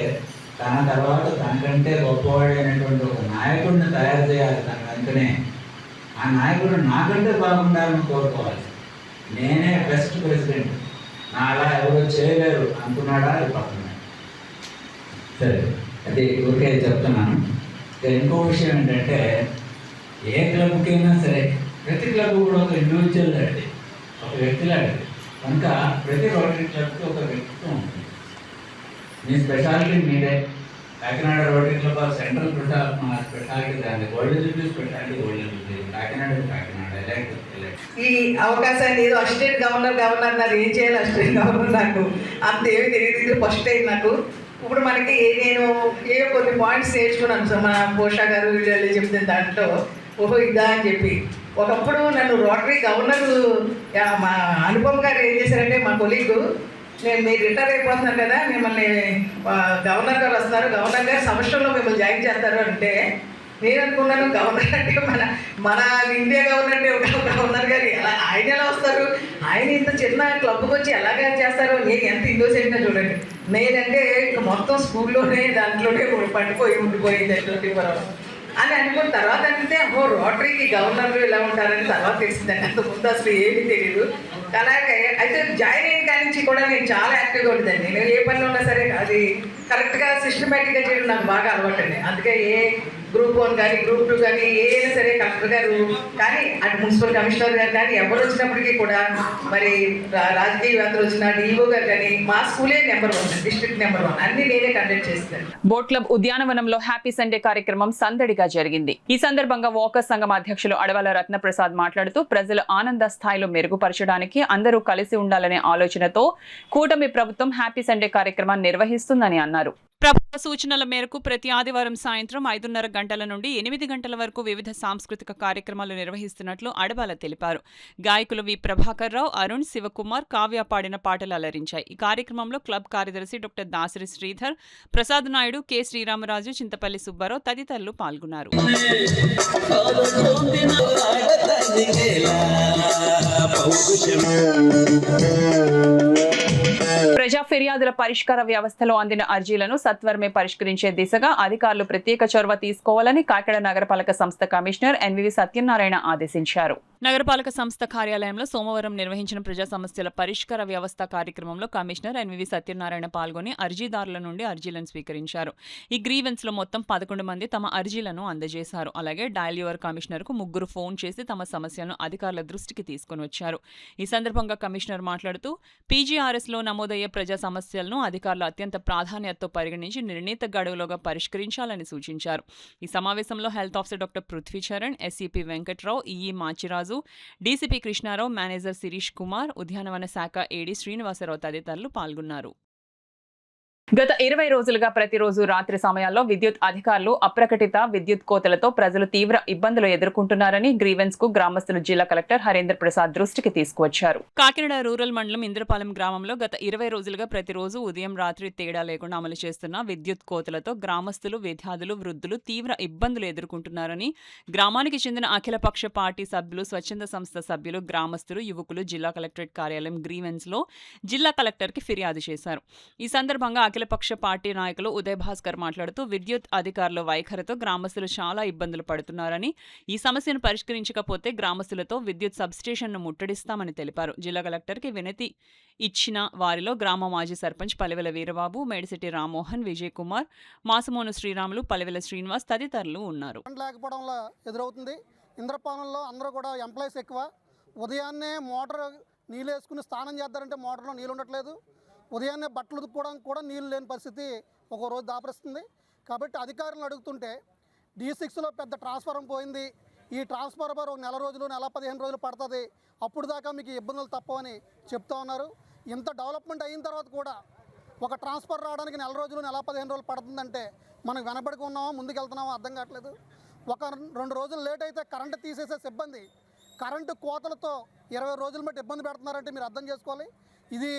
తన తర్వాత తనకంటే గొప్పవాడైనటువంటి ఒక నాయకుడిని తయారు చేయాలి. తన వెంటనే ఆ నాయకుడు నాకంటే బాగుండాలని కోరుకోవాలి. నేనే బెస్ట్ ప్రెసిడెంట్, నా అలా ఎవరో చేయలేరు అనుకున్నాడా, అది పక్కన. సరే, అది ఊరికే చెప్తున్నాను. ఇంకో విషయం ఏంటంటే ఏ క్లబ్కైనా సరే ప్రతి క్లబ్ కూడా ఒక ఇండివిజువల్ లాంటి, ఒక వ్యక్తి లాంటిది. కనుక ప్రతి రోటరీ క్లబ్కి ఒక వ్యక్తిత్వం ఉంటుంది. మీ స్పెషాలిటీ మీదే. Kakinada rotary club central speciality దాన్ని golden jubilee speciality golden jubilee, Kakinada ఈ అవకాశాన్ని ఏదో అసిస్టెంట్ గవర్నర్ నాకు ఏం చేయాలి, అసిస్టెంట్ గవర్నర్ నాకు అంత ఏమి తెలియదు. ఫస్ట్ టైం నాకు. ఇప్పుడు మనకి నేను కొన్ని పాయింట్స్ నేర్చుకున్నాను సార్, మన పోషా గారు వీళ్ళు చెప్తే దాంట్లో ఓహో ఇదా అని చెప్పి. ఒకప్పుడు నన్ను రోటరీ గవర్నర్ మా అనుపమ్ గారు ఏం చేశారంటే, మా కొలీగు, మీరు రిటైర్ అయిపోతున్నారు కదా, మిమ్మల్ని గవర్నర్ గారు వస్తున్నారు, గవర్నర్ గారు సంవత్సరంలో మిమ్మల్ని జాయిన్ చేస్తారు అంటే నేను అనుకున్నాను గవర్నర్ అంటే మన ఇండియా గవర్నర్ అంటే ఒక గవర్నర్ గారు ఆయన ఎలా వస్తారు, ఆయన ఇంత చిన్న క్లబ్కి వచ్చి ఎలాగా చేస్తారు. నేను ఎంత ఇండోసెంట్గా చూడండి. నేనంటే ఇక మొత్తం స్కూల్లోనే దాంట్లోనే పడిపోయి ఉండిపోయింది 24 hours అని అనుకున్న తర్వాత అంటే రోటరీకి గవర్నర్లు ఎలా ఉంటారని తర్వాత తెలిసిందండి. అంతకుముందు అసలు ఏమీ తెలియదు. అలాగే అయితే జాయిన్ అయిన కాడి నుంచి కూడా నేను చాలా యాక్టివ్గా ఉండదండి. నేను ఏ పనిలో ఉన్నా సరే అది కరెక్ట్గా సిస్టమేటిక్గా చేయడం నాకు బాగా అలవాటు అండి. అందుకే ఏ గ్రూప్ 1 కానీ గ్రూప్ 2 కానీ ఏదైనా సరే కలెక్టర్ గారు కానీ అటు మున్సిపల్ కమిషనర్ గారు కానీ ఎవరు వచ్చినప్పటికీ కూడా, మరి రాజకీయవేత్తలు వచ్చిన డిఓ గారు కానీ మా స్కూలే నెంబర్ 1, డిస్ట్రిక్ట్ నెంబర్ 1 అన్ని నేనే కండక్ట్ చేస్తాను. బోట్ క్లబ్ ఉద్యానవనంలో హ్యాపీ సండే కార్యక్రమం సందడిగా జరిగింది. ఈ సందర్భంగా వాకర్స్ సంఘం అధ్యక్షులు అడవాల రత్నప్రసాద్ మాట్లాడుతూ ప్రజల ఆనంద స్థాయిలో మెరుగుపరచడానికి అందరూ కలిసి ఉండాలనే ఆలోచనతో కూటమి ప్రభుత్వం హ్యాపీ సండే కార్యక్రమాన్ని నిర్వహిస్తుందని అన్నారు. ప్రభుత్వ సూచనల మేరకు ప్రతి ఆదివారం సాయంత్రం 5:30 గంటల నుండి 8 గంటల వరకు వివిధ సాంస్కృతిక కార్యక్రమాలు నిర్వహిస్తున్నట్లు అడబాల తెలిపారు. గాయకులు వి ప్రభాకర్ రావు, అరుణ్, శివకుమార్, కావ్య పాడిన పాటలు అలరించాయి. ఈ కార్యక్రమంలో క్లబ్ కార్యదర్శి డాక్టర్ దాసరి శ్రీధర్, ప్రసాద్ నాయుడు, కె శ్రీరామరాజు, చింతపల్లి సుబ్బారావు తదితరులు పాల్గొన్నారు. ప్రజా ఫిర్యాదుల పరిష్కార వ్యవస్థలో అందిన అర్జీలను సత్వరమే పరిష్కరించే దిశగా అధికారులు ప్రత్యేక చొరవ తీసుకోవాలని కాకినాడ నగరపాలక సంస్థ కమిషనర్ ఎన్వివి సత్యనారాయణ ఆదేశించారు. నగరపాలక సంస్థ కార్యాలయంలో సోమవారం నిర్వహించిన ప్రజా సమస్యల పరిష్కార వ్యవస్థ కార్యక్రమంలో కమిషనర్ ఎన్వివి సత్యనారాయణ పాల్గొని అర్జీదారుల నుండి అర్జీలను స్వీకరించారు. ఈ గ్రీవెన్స్ లో మొత్తం 11 మంది తమ అర్జీలను అందజేశారు. అలాగే డయల్ యువర్ కమిషనర్ కు 3 ఫోన్ చేసి తమ సమస్యలను అధికారుల దృష్టికి తీసుకుని వచ్చారు. ఈ సందర్భంగా కమిషనర్ మాట్లాడుతూ పీజీఆర్ఎస్ లో నమోదయ్యే ప్రజా సమస్యలను అధికారులు అత్యంత ప్రాధాన్యతతో పరిగణించి నిర్ణీత గడువులోగా పరిష్కరించాలని సూచించారు. ఈ సమావేశంలో health officer doctor Prithvicharan, SCP Venkatrao, EE Machiraju, DCP Krishnarao, manager Shirish Kumar, ఉద్యానవన శాఖ ఏడీ శ్రీనివాసరావు తదితరులు పాల్గొన్నారు. గత 20 రోజులుగా ప్రతిరోజు రాత్రి సమయాల్లో విద్యుత్ అధికారులు అప్రకటిత విద్యుత్ కోతలతో ప్రజలు తీవ్ర ఇబ్బందులు ఎదుర్కొంటున్నారని గ్రీవెన్స్ కు గ్రామస్తులు జిల్లా కలెక్టర్ హరేంద్ర ప్రసాద్ దృష్టికి తీసుకువచ్చారు. కాకినాడ రూరల్ మండలం ఇంద్రపాలెం గ్రామంలో గత 20 రోజులుగా ప్రతిరోజు ఉదయం రాత్రి తేడా లేకుండా అమలు చేస్తున్న విద్యుత్ కోతలతో గ్రామస్తులు, విద్యార్థులు, వృద్ధులు తీవ్ర ఇబ్బందులు ఎదుర్కొంటున్నారని గ్రామానికి చెందిన అఖిలపక్ష పార్టీ సభ్యులు, స్వచ్ఛంద సంస్థ సభ్యులు, గ్రామస్తులు, యువకులు జిల్లా కలెక్టరేట్ కార్యాలయం గ్రీవెన్స్ లో జిల్లా కలెక్టర్ కి ఫిర్యాదు చేశారు. ఈ సందర్భంగా అఖిలపక్ష పార్టీ నాయకులు ఉదయ్ భాస్కర్ మాట్లాడుతూ విద్యుత్ అధికారుల వైఖరితో గ్రామస్తులు చాలా ఇబ్బందులు పడుతున్నారని, ఈ సమస్యను పరిష్కరించకపోతే గ్రామస్తులతో విద్యుత్ సబ్స్టేషన్ను ముట్టడిస్తామని తెలిపారు. జిల్లా కలెక్టర్కి వినతి ఇచ్చిన వారిలో గ్రామ మాజీ సర్పంచ్ పలివెల వీరబాబు, మేడిశెట్టి రామ్మోహన్, విజయ్ కుమార్, మాసమోను శ్రీరాములు, పలివెల శ్రీనివాస్ తదితరులు ఉన్నారు. లేకపోవడంలో ఎదురవుతుంది. ఇంద్రపాలెంలో అందరూ కూడా ఎంప్లాయీస్ ఎక్కువ. ఉదయాన్నే మోటార్ నీళ్ళు వేసుకుని స్నానం చేద్దారంటే మోటార్లో నీళ్ళు ఉండట్లేదు. ఉదయాన్నే బట్టలు ఉతుక్కోవడానికి కూడా నీళ్ళు లేని పరిస్థితి ఒక రోజు దాపరిస్తుంది. కాబట్టి అధికారులను అడుగుతుంటే D6లో పెద్ద ట్రాన్స్ఫార్మర్ పోయింది, ఈ ట్రాన్స్ఫార్మర్ ఒక నెల రోజులు, నెల 15 రోజులు పడుతుంది, అప్పుడు దాకా మీకు ఇబ్బందులు తప్పవని చెప్తా ఉన్నారు. ఇంత డెవలప్మెంట్ అయిన తర్వాత కూడా ఒక ట్రాన్స్ఫర్ రావడానికి నెల రోజులు, నెల 15 రోజులు పడుతుందంటే మనం వెనబడికి ఉన్నామో ముందుకు వెళ్తున్నామో అర్థం కావట్లేదు. ఒక 2 రోజులు లేట్ అయితే కరెంటు తీసేసే సిబ్బంది కరెంటు కోతలతో 20 రోజుల బట్టి ఇబ్బంది పెడుతున్నారంటే మీరు అర్థం చేసుకోవాలి. ఇది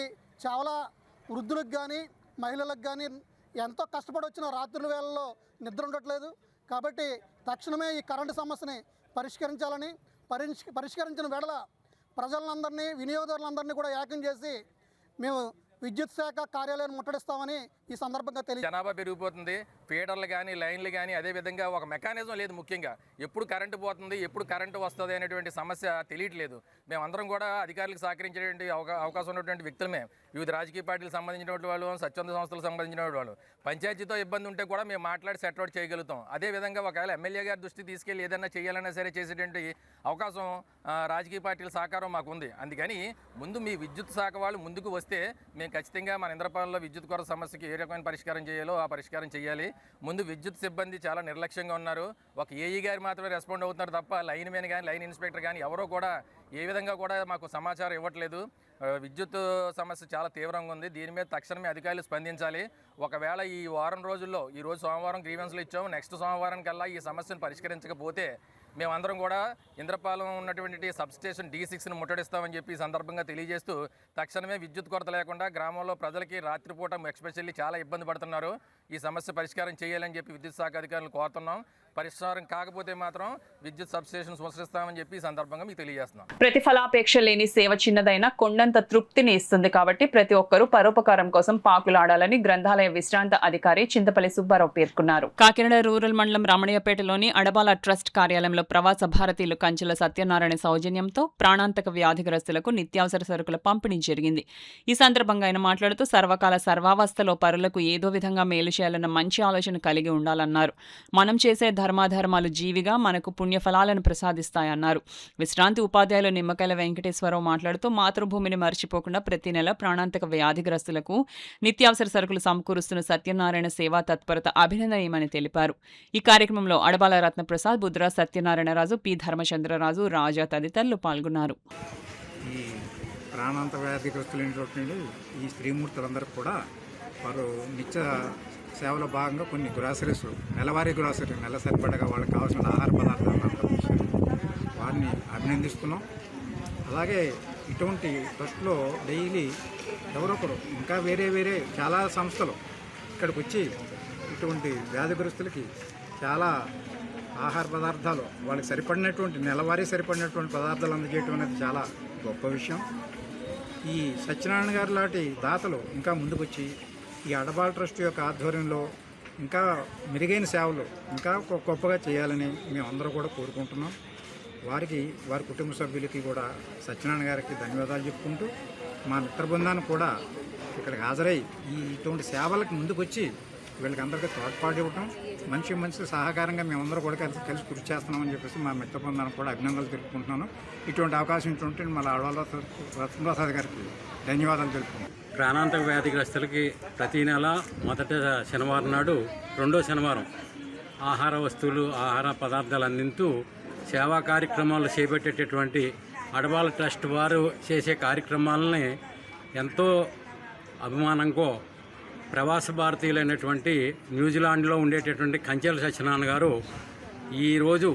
చాలా వృద్ధులకు కానీ మహిళలకు కానీ ఎంతో కష్టపడి వచ్చిన రాత్రుల వేళల్లో నిద్ర ఉండట్లేదు. కాబట్టి తక్షణమే ఈ కరెంటు సమస్యని పరిష్కరించాలని, పరిష్కరించిన వేళ ప్రజలందరినీ, వినియోగదారులందరినీ కూడా ఏకం చేసి మేము విద్యుత్ శాఖ కార్యాలయాన్ని ముట్టడిస్తామని ఈ సందర్భంగా తెలియదు. జనాభా పెరిగిపోతుంది, ఫీడర్లు కానీ లైన్లు కానీ, అదేవిధంగా ఒక మెకానిజం లేదు. ముఖ్యంగా ఎప్పుడు కరెంటు పోతుంది, ఎప్పుడు కరెంటు వస్తుంది అనేటువంటి సమస్య తెలియట్లేదు. మేమందరం కూడా అధికారులకు సహకరించేటువంటి అవకాశం ఉన్నటువంటి వ్యక్తులమే. వివిధ రాజకీయ పార్టీలకు సంబంధించినటువంటి వాళ్ళు, స్వచ్ఛంద సంస్థలకు సంబంధించిన వాళ్ళు, పంచాయతీతో ఇబ్బంది ఉంటే కూడా మేము మాట్లాడి సెట్అవుట్ చేయగలుగుతాం. అదేవిధంగా ఒకవేళ ఎమ్మెల్యే గారి దృష్టికి తీసుకెళ్ళి ఏదైనా చేయాలన్నా సరే చేసేటువంటి అవకాశం రాజకీయ పార్టీల సహకారం మాకు ఉంది. అందుకని ముందు మీ విద్యుత్ శాఖ వాళ్ళు ముందుకు వస్తే మేము ఖచ్చితంగా మన ఇంద్రపాలెంలో విద్యుత్ కొరత సమస్యకి ఏ రకమైన పరిష్కారం చేయాలో ఆ పరిష్కారం చేయాలి. ముందు విద్యుత్ సిబ్బంది చాలా నిర్లక్ష్యంగా ఉన్నారు. ఒక ఏఈ గారు మాత్రమే రెస్పాండ్ అవుతున్నారు తప్ప లైన్ మెన్ కానీ, లైన్ ఇన్స్పెక్టర్ కానీ ఎవరో కూడా ఏ విధంగా కూడా మాకు సమాచారం ఇవ్వట్లేదు. విద్యుత్ సమస్య చాలా తీవ్రంగా ఉంది. దీని మీద తక్షణమే అధికారులు స్పందించాలి. ఒకవేళ ఈ వారం రోజుల్లో, ఈరోజు సోమవారం గ్రీవెన్స్లు ఇచ్చాము, నెక్స్ట్ సోమవారం కల్లా ఈ సమస్యను పరిష్కరించకపోతే మేమందరం కూడా ఇంద్రపాలెం ఉన్నటువంటి సబ్స్టేషన్ D6ని ముట్టడిస్తామని చెప్పి ఈ సందర్భంగా తెలియజేస్తూ తక్షణమే విద్యుత్ కొరత లేకుండా గ్రామంలో ప్రజలకి రాత్రిపూట ఎస్పెషల్లీ చాలా ఇబ్బంది పడుతున్నారు. ఈ సమస్య పరిష్కారం చేయాలని చెప్పి విద్యుత్ శాఖ అధికారులు కోరుతున్నాం. పరిష్కారం కాకపోతే మాత్రం విద్యుత్ సబ్స్టేషన్ సృష్టిస్తామని చెప్పి ఈ సందర్భంగా మీకు తెలియజేస్తున్నాం. ప్రతిఫలాపేక్ష లేని సేవ చిన్నదైనా కొండంత తృప్తిని ఇస్తుంది కాబట్టి ప్రతి ఒక్కరూ పరోపకారం కోసం పాకులాడాలని గ్రంథాలయ విశ్రాంత అధికారి చింతపల్లి సుబ్బారావు పేర్కొన్నారు. కాకినాడ రూరల్ మండలం రమణయ్యపేటలోని అడబాల ట్రస్ట్ కార్యాలయంలో ప్రవాస భారతీయులు కంచెల సత్యనారాయణ సౌజన్యంతో ప్రాణాంతక వ్యాధిగ్రస్తులకు నిత్యావసర సరుకుల పంపిణీ జరిగింది. ఈ సందర్భంగా ఆయన మాట్లాడుతూ సర్వకాల సర్వావస్థలో పరులకు ఏదో విధంగా మేలు చేయాలన్న మంచి ఆలోచన కలిగి ఉండాలన్నారు. మనం చేసే ధర్మాధర్మాలు జీవిగా మనకు పుణ్యఫలాలను ప్రసాదిస్తాయన్నారు. విశ్రాంతి ఉపాధ్యాయులు నిమ్మకాయల వెంకటేశ్వరరావు మాట్లాడుతూ మాతృభూమిని మర్చిపోకుండా ప్రతి నెల ప్రాణాంతక వ్యాధిగ్రస్తులకు నిత్యావసర సరుకులు సమకూరుస్తున్న సత్యనారాయణ సేవా తత్పరత అభినందనీయమని తెలిపారు. ఈ కార్యక్రమంలో అడబాల రత్నప్రసాద్, బుద్రా సత్యనారాయణరాజు, పి ధర్మచంద్రరాజు, రాజా తదితరులు పాల్గొన్నారు. ఈ ప్రాణాంత వ్యాధిగ్రస్తులైనటువంటి ఈ స్త్రీమూర్తులందరూ కూడా వారు నిత్య సేవలో భాగంగా కొన్ని గ్రాసరీస్, నెలవారీ గ్రాసరీ, నెల సరిపడగా వాళ్ళకి కావాల్సిన ఆహార పదార్థాలను అందజేశారు. వారిని అభినందిస్తున్నాం. అలాగే ఇటువంటి ట్రస్ట్లో డైలీ ఎవరొకరు ఇంకా వేరే చాలా సంస్థలు ఇక్కడికి వచ్చి ఇటువంటి వ్యాధిగ్రస్తులకి చాలా ఆహార పదార్థాలు, వాళ్ళకి సరిపడినటువంటి నెలవారీ సరిపడినటువంటి పదార్థాలు అందజేయటం అనేది చాలా గొప్ప విషయం. ఈ సత్యనారాయణ గారు లాంటి దాతలు ఇంకా ముందుకొచ్చి ఈ అడబాల ట్రస్ట్ యొక్క ఆధ్వర్యంలో ఇంకా మెరుగైన సేవలు ఇంకా గొప్పగా చేయాలని మేమందరూ కూడా కోరుకుంటున్నాం. వారికి, వారి కుటుంబ సభ్యులకి కూడా సత్యనారాయణ గారికి ధన్యవాదాలు చెప్పుకుంటూ మా మిత్ర బృందాన్ని కూడా ఇక్కడికి హాజరై ఇటువంటి సేవలకు ముందుకొచ్చి వీళ్ళకి అందరికీ తోడ్పాటు ఇవ్వటం, మంచి సహకారంగా మేమందరూ కూడా కలిసి కృషి చేస్తున్నామని చెప్పేసి మా మిత్ర బృందానికి కూడా అభినందనలు తెలుపుకుంటున్నాను. ఇటువంటి అవకాశం ఇటువంటి మన అడవాల రత్నప్రసాద్ గారికి ధన్యవాదాలు తెలుపుకుంటున్నాను. ప్రాణాంతక వ్యాధిగ్రస్తులకి ప్రతి నెల మొదటి శనివారం నాడు, రెండో శనివారం ఆహార వస్తువులు, ఆహార పదార్థాలు అందించూ సేవా కార్యక్రమాలు చేపట్టేటటువంటి అడబాల ట్రస్ట్ వారు చేసే కార్యక్రమాలని ఎంతో అభిమానంగా ప్రవాస భారతీయులైనటువంటి న్యూజిలాండ్లో ఉండేటటువంటి కంచెల సత్యనారాయణ గారు ఈరోజు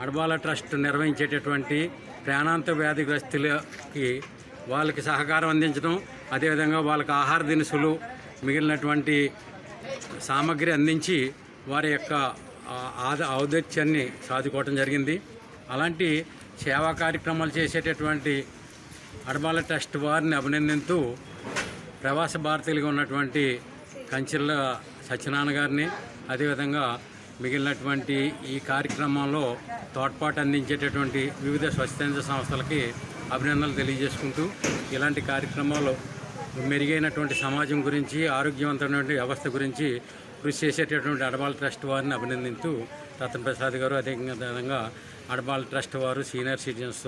అడబాల ట్రస్ట్ నిర్వహించేటటువంటి ప్రాణాంత వ్యాధిగ్రస్తులకి వాళ్ళకి సహకారం అందించడం, అదేవిధంగా వాళ్ళకి ఆహార దినుసులు, మిగిలినటువంటి సామగ్రి అందించి వారి యొక్క ఔదత్యాన్ని సాధుకోవటం జరిగింది. అలాంటి సేవా కార్యక్రమాలు చేసేటటువంటి అడబాల ట్రస్ట్ వారిని అభినందిస్తూ ప్రవాస భారతీయులుగా ఉన్నటువంటి కంచెల సత్యనారాయణ గారిని, అదేవిధంగా మిగిలినటువంటి ఈ కార్యక్రమంలో తోడ్పాటు అందించేటటువంటి వివిధ స్వచ్ఛంద సంస్థలకి అభినందనలు తెలియజేసుకుంటూ, ఇలాంటి కార్యక్రమాలు మెరుగైనటువంటి సమాజం గురించి, ఆరోగ్యవంతమైనటువంటి వ్యవస్థ గురించి కృషి చేసేటటువంటి అడబాల ట్రస్ట్ వారిని అభినందిస్తూ, రతన్ ప్రసాద్ గారు అదేవిధంగా అడబాల ట్రస్ట్ వారు, సీనియర్ సిటిజన్స్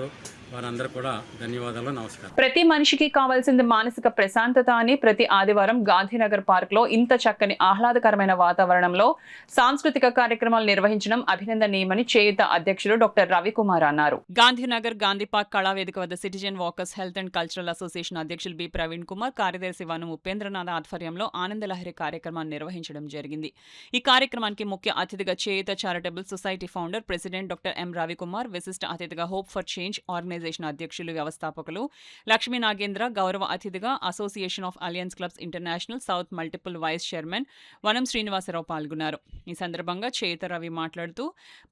వారందరూ కూడా ధన్యవాదాలు, నమస్కారం. ప్రతి మనిషికి కావాల్సింది మానసిక ప్రశాంతత అని ప్రతి ఆదివారం గాంధీనగర్ పార్క్ లో ఇంత చక్కని ఆహ్లాదకరమైన వాతావరణంలో సాంస్కృతిక కార్యక్రమాలు నిర్వహించడం అభినందనీయమని చేయూత అధ్యక్షులు డాక్టర్ రవికుమార్ అన్నారు. గాంధీనగర్ గాంధీ పార్క్ కళావేదిక వద్ద citizen walkers health and cultural association అధ్యక్షులు బి ప్రవీణ్ కుమార్, కార్యదర్శి వనం ఉపేంద్రనాథ్ ఆధ్వర్యంలో ఆనందలహరి కార్యక్రమాన్ని నిర్వహించడం జరిగింది. ఈ కార్యక్రమానికి ముఖ్య అతిథిగా చేయూత charitable society founder president doctor M Ravikumar, విశిష్ట అతిథిగా హోప్ ఫర్ చేంజ్ ఆర్గనైజేషన్ అధ్యక్షులు వ్యవస్థాపకులు లక్ష్మీ నాగేంద్ర, గౌరవ అతిథిగా association of alliance clubs international south multiple vice chairman Vanam Srinivasarao పాల్గొన్నారు. ఈ సందర్భంగా చేయూత రవి మాట్లాడుతూ,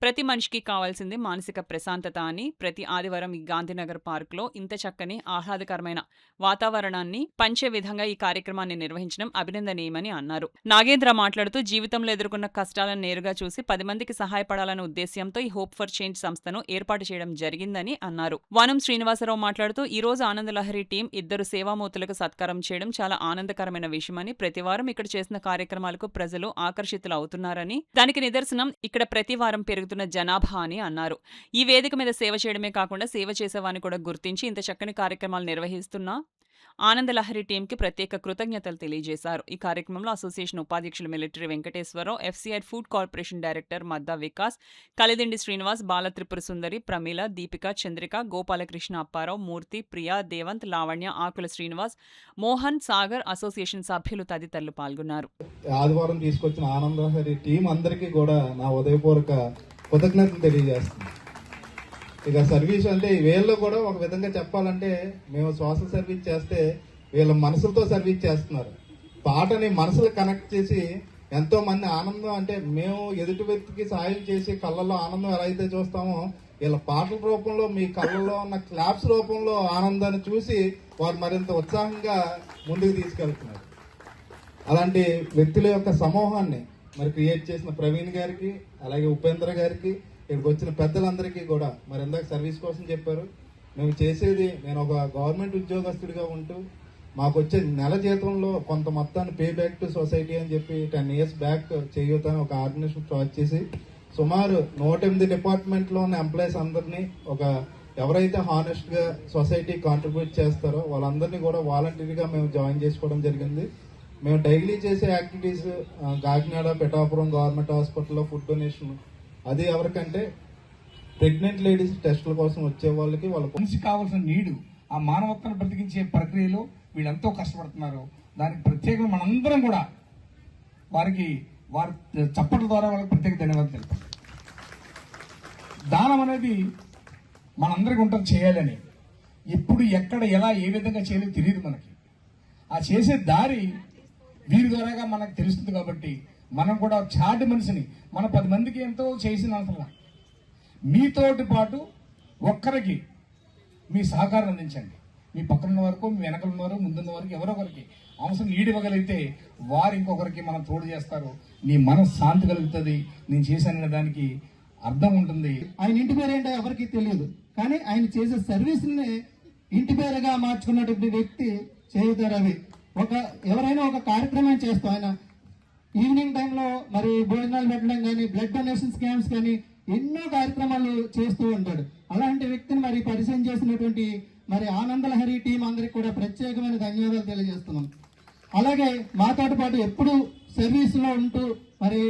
ప్రతి మనిషికి కావాల్సింది మానసిక ప్రశాంతత అని ప్రతి ఆదివారం ఈ గాంధీనగర్ పార్క్ లో ఇంత చక్కని ఆహ్లాదకరమైన వాతావరణాన్ని పంచే విధంగా ఈ కార్యక్రమాన్ని నిర్వహించడం అభినందనీయమని అన్నారు. నాగేంద్ర మాట్లాడుతూ, జీవితంలో ఎదుర్కొన్న కష్టాలను నేరుగా చూసి 10 మందికి సహాయపడాలన్న ఉద్దేశ్యంతో ఈ హోప్ ఫర్ చేంజ్ సంస్థను ఏర్పాటు చేయడం జరిగిందని అన్నారు. వనం శ్రీనివాసరావు మాట్లాడుతూ, ఈ రోజు ఆనందలహరి టీం 2 సేవామూర్తులకు సత్కారం చేయడం చాలా ఆనందకరమైన విషయమని, ప్రతివారం ఇక్కడ చేసిన కార్యక్రమాలకు ప్రజలు ఆకర్షితులు అవుతున్నారని, దానికి నిదర్శనం ఇక్కడ ప్రతి వారం పెరుగుతున్న జనాభా అని అన్నారు. ఈ వేదిక మీద సేవ చేయడమే కాకుండా సేవ చేసేవారిని కూడా గుర్తించి ఇంత చక్కని కార్యక్రమాలు నిర్వహిస్తున్నా ఆనందలహరి టీంకి ప్రత్యేక కృతజ్ఞతలు తెలియజేశారు. ఈ కార్యక్రమంలో అసోసియేషన్ ఉపాధ్యక్షులు military Venkateswararao, FCI food corporation director Madda Vikas, Kalidindi Srinivas, Bala Tripura Sundari, Pramila, Deepika, Chandrika, Gopalakrishna Apparao, Murthy, Priya, Devanth, Lavanya, Akula Srinivas, Mohan, Sagar, association సభ్యులు తదితరులు పాల్గొన్నారు. ఆదివారం తీసుకొచ్చిన ఆనందలహరి టీం అందరికీ కూడా నా ఉదయపూర్వక కృతజ్ఞతలు తెలియజేస్తున్నాను. ఇక సర్వీస్ అంటే వీళ్ళు కూడా ఒక విధంగా చెప్పాలంటే, మేము సోషల్ సర్వీస్ చేస్తే వీళ్ళ మనసులతో సర్వీస్ చేస్తున్నారు. పాటని మనసులు కనెక్ట్ చేసి ఎంతో మంది ఆనందం, అంటే మేము ఎదుటి వ్యక్తికి సాయం చేసి కళ్ళల్లో ఆనందం ఎలా అయితే చూస్తామో, వీళ్ళ పాటల రూపంలో మీ కళ్ళల్లో ఉన్న క్లాప్స్ రూపంలో ఆనందాన్ని చూసి వారు మరింత ఉత్సాహంగా ముందుకు తీసుకెళ్తున్నారు. అలాంటి వ్యక్తుల యొక్క సమూహాన్ని మరి క్రియేట్ చేసిన ప్రవీణ్ గారికి, అలాగే ఉపేంద్ర గారికి, ఇక్కడికి వచ్చిన పెద్దలందరికీ కూడా, మరి ఇందాక సర్వీస్ కోసం చెప్పారు, మేము చేసేది, నేను ఒక గవర్నమెంట్ ఉద్యోగస్తుడిగా ఉంటూ మాకు వచ్చే నెల జీతంలో కొంత మొత్తాన్ని పే బ్యాక్ టు సొసైటీ అని చెప్పి 10 years బ్యాక్ చేయూత అని ఒక ఆర్గనైజేషన్ స్టార్ట్ చేసి సుమారు 108 డిపార్ట్మెంట్లో ఉన్న ఎంప్లాయీస్ అందరినీ, ఒక ఎవరైతే హానెస్ట్గా సొసైటీ కాంట్రిబ్యూట్ చేస్తారో వాళ్ళందరినీ కూడా వాలంటీర్గా మేము జాయిన్ చేసుకోవడం జరిగింది. మేము డైలీ చేసే యాక్టివిటీస్ కాకినాడ, పిఠాపురం గవర్నమెంట్ హాస్పిటల్లో ఫుడ్ డొనేషన్, అది ఎవరికంటే ప్రెగ్నెంట్ లేడీస్ టెస్టుల కోసం వచ్చే వాళ్ళకి, వాళ్ళ మనిషి కావాల్సిన నీడు, ఆ మానవత్వాన్ని బ్రతికించే ప్రక్రియలో వీళ్ళు ఎంతో కష్టపడుతున్నారు. దానికి ప్రత్యేకంగా మనందరం కూడా వారి చప్పట్ల ద్వారా వాళ్ళకి ప్రత్యేక ధన్యవాదాలు తెలుపాలి. దానం అనేది మనందరికీ ఉంటుంది చేయాలని, ఎప్పుడు ఎక్కడ ఎలా ఏ విధంగా చేయాలో తెలియదు మనకి. ఆ చేసే దారి వీరి ద్వారాగా మనకు తెలుస్తుంది. కాబట్టి మనం కూడా చాటి మనిషిని, మన 10 మందికి ఎంతో చేసిన అవసరం, మీతోటి పాటు ఒక్కరికి మీ సహకారం అందించండి. మీ పక్కన వరకు, మీ వెనకలున్న వారు, ముందున్న వారికి, ఎవరో ఒకరికి అవసరం ఈడివ్వగలిగితే వారు ఇంకొకరికి మనం తోడు చేస్తారు. నీ మనసు శాంతి కలుగుతుంది. నేను చేశాననే దానికి అర్థం ఉంటుంది. ఆయన ఇంటి పేరు ఏంటో ఎవరికి తెలియదు, కానీ ఆయన చేసే సర్వీస్ని ఇంటి పేరుగా మార్చుకున్నటువంటి వ్యక్తి చేయూత రవి. ఎవరైనా ఒక కార్యక్రమం చేస్తాం, ఆయన ఈవినింగ్ టైంలో మరి భోజనాలు పెట్టడం కానీ, బ్లడ్ డొనేషన్ స్కామ్స్ కానీ ఎన్నో కార్యక్రమాలు చేస్తూ ఉంటాడు. అలాంటి వ్యక్తిని మరి పరిచయం చేసినటువంటి మరి ఆనందలహరి టీం అందరికి కూడా ప్రత్యేకమైన ధన్యవాదాలు తెలియజేస్తున్నాం. అలాగే మాతో పాటు ఎప్పుడు సర్వీస్లో ఉంటూ మరి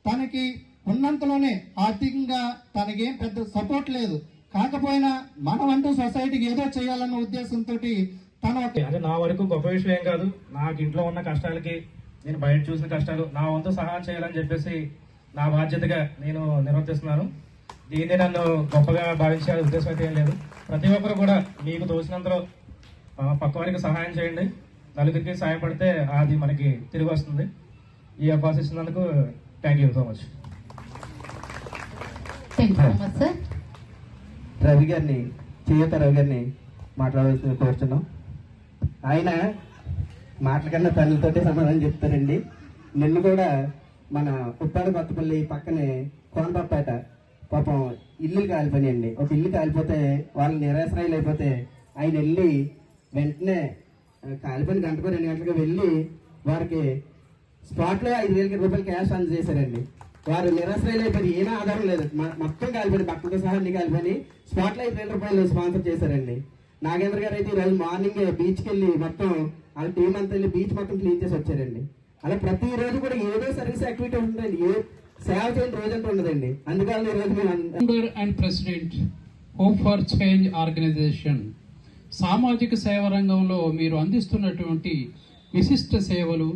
తనకి ఉన్నంతలోనే ఆర్థికంగా తనకేం పెద్ద సపోర్ట్ లేదు, కాకపోయినా మనమంటూ సొసైటీకి ఏదో చేయాలన్న ఉద్దేశంతో అంటే నా వరకు గొప్ప విషయం ఏం కాదు. నాకు ఇంట్లో ఉన్న కష్టాలకి, నేను బయట చూసిన కష్టాలు, నా వంతు సహాయం చేయాలని చెప్పేసి నా బాధ్యతగా నేను నిర్వర్తిస్తున్నాను. దీన్ని నన్ను గొప్పగా భావించే ఉద్దేశం అయితే ఏం లేదు. ప్రతి ఒక్కరు కూడా మీకు తోచినంతలో పక్క వారికి సహాయం చేయండి. నలుగురికి సహాయపడితే అది మనకి తిరిగి వస్తుంది. ఈ అవకాశం ఇచ్చినందుకు thank you so much. Ravi గారిని, చేయూత రవి గారిని మాట్లాడాల్సింది కోరుతున్నాం. ఆయన మాటల కన్నా పనులతోటే సమాధానం చెప్తారండి. నిన్న కూడా మన ఉప్పాడ కొత్తపల్లి పక్కనే కోనపేట పాపం ఇల్లు కాలిపోయినాయండి. ఒక ఇల్లు కాలిపోతే వాళ్ళు నిరాశ్రయాలు అయిపోతే ఆయన వెళ్ళి వెంటనే కాలిపోయిన గంటకు 2 గంటలకు వెళ్ళి వారికి స్పాట్లో 5,000 రూపాయలు క్యాష్ అందజేశారండి. వారు నిరాశ్రయాలు అయిపోయి ఏమీ ఆధారం లేదు, మొత్తం కాలిపోయి బట్టలతో సహా అన్ని కాలిపోయి స్పాట్లో 5,000 రూపాయలు స్పాన్సర్ చేశారండి. నాగేంద్ర గారు అయితే ఈరోజు మార్నింగ్ బీచ్కి వెళ్ళి మొత్తం వాళ్ళ టీం అంతా వెళ్ళి బీచ్ మొత్తం క్లీన్ చేసి వచ్చారండి. అలా ప్రతిరోజు కూడా ఏదో సర్వీస్ యాక్టివిటీ ఉంటుందండి, ఏ సేవ చేయని రోజంతా ఉండదండి. అందుకని ఈరోజు member and president hope for change organization సామాజిక సేవ రంగంలో మీరు అందిస్తున్నటువంటి విశిష్ట సేవలు,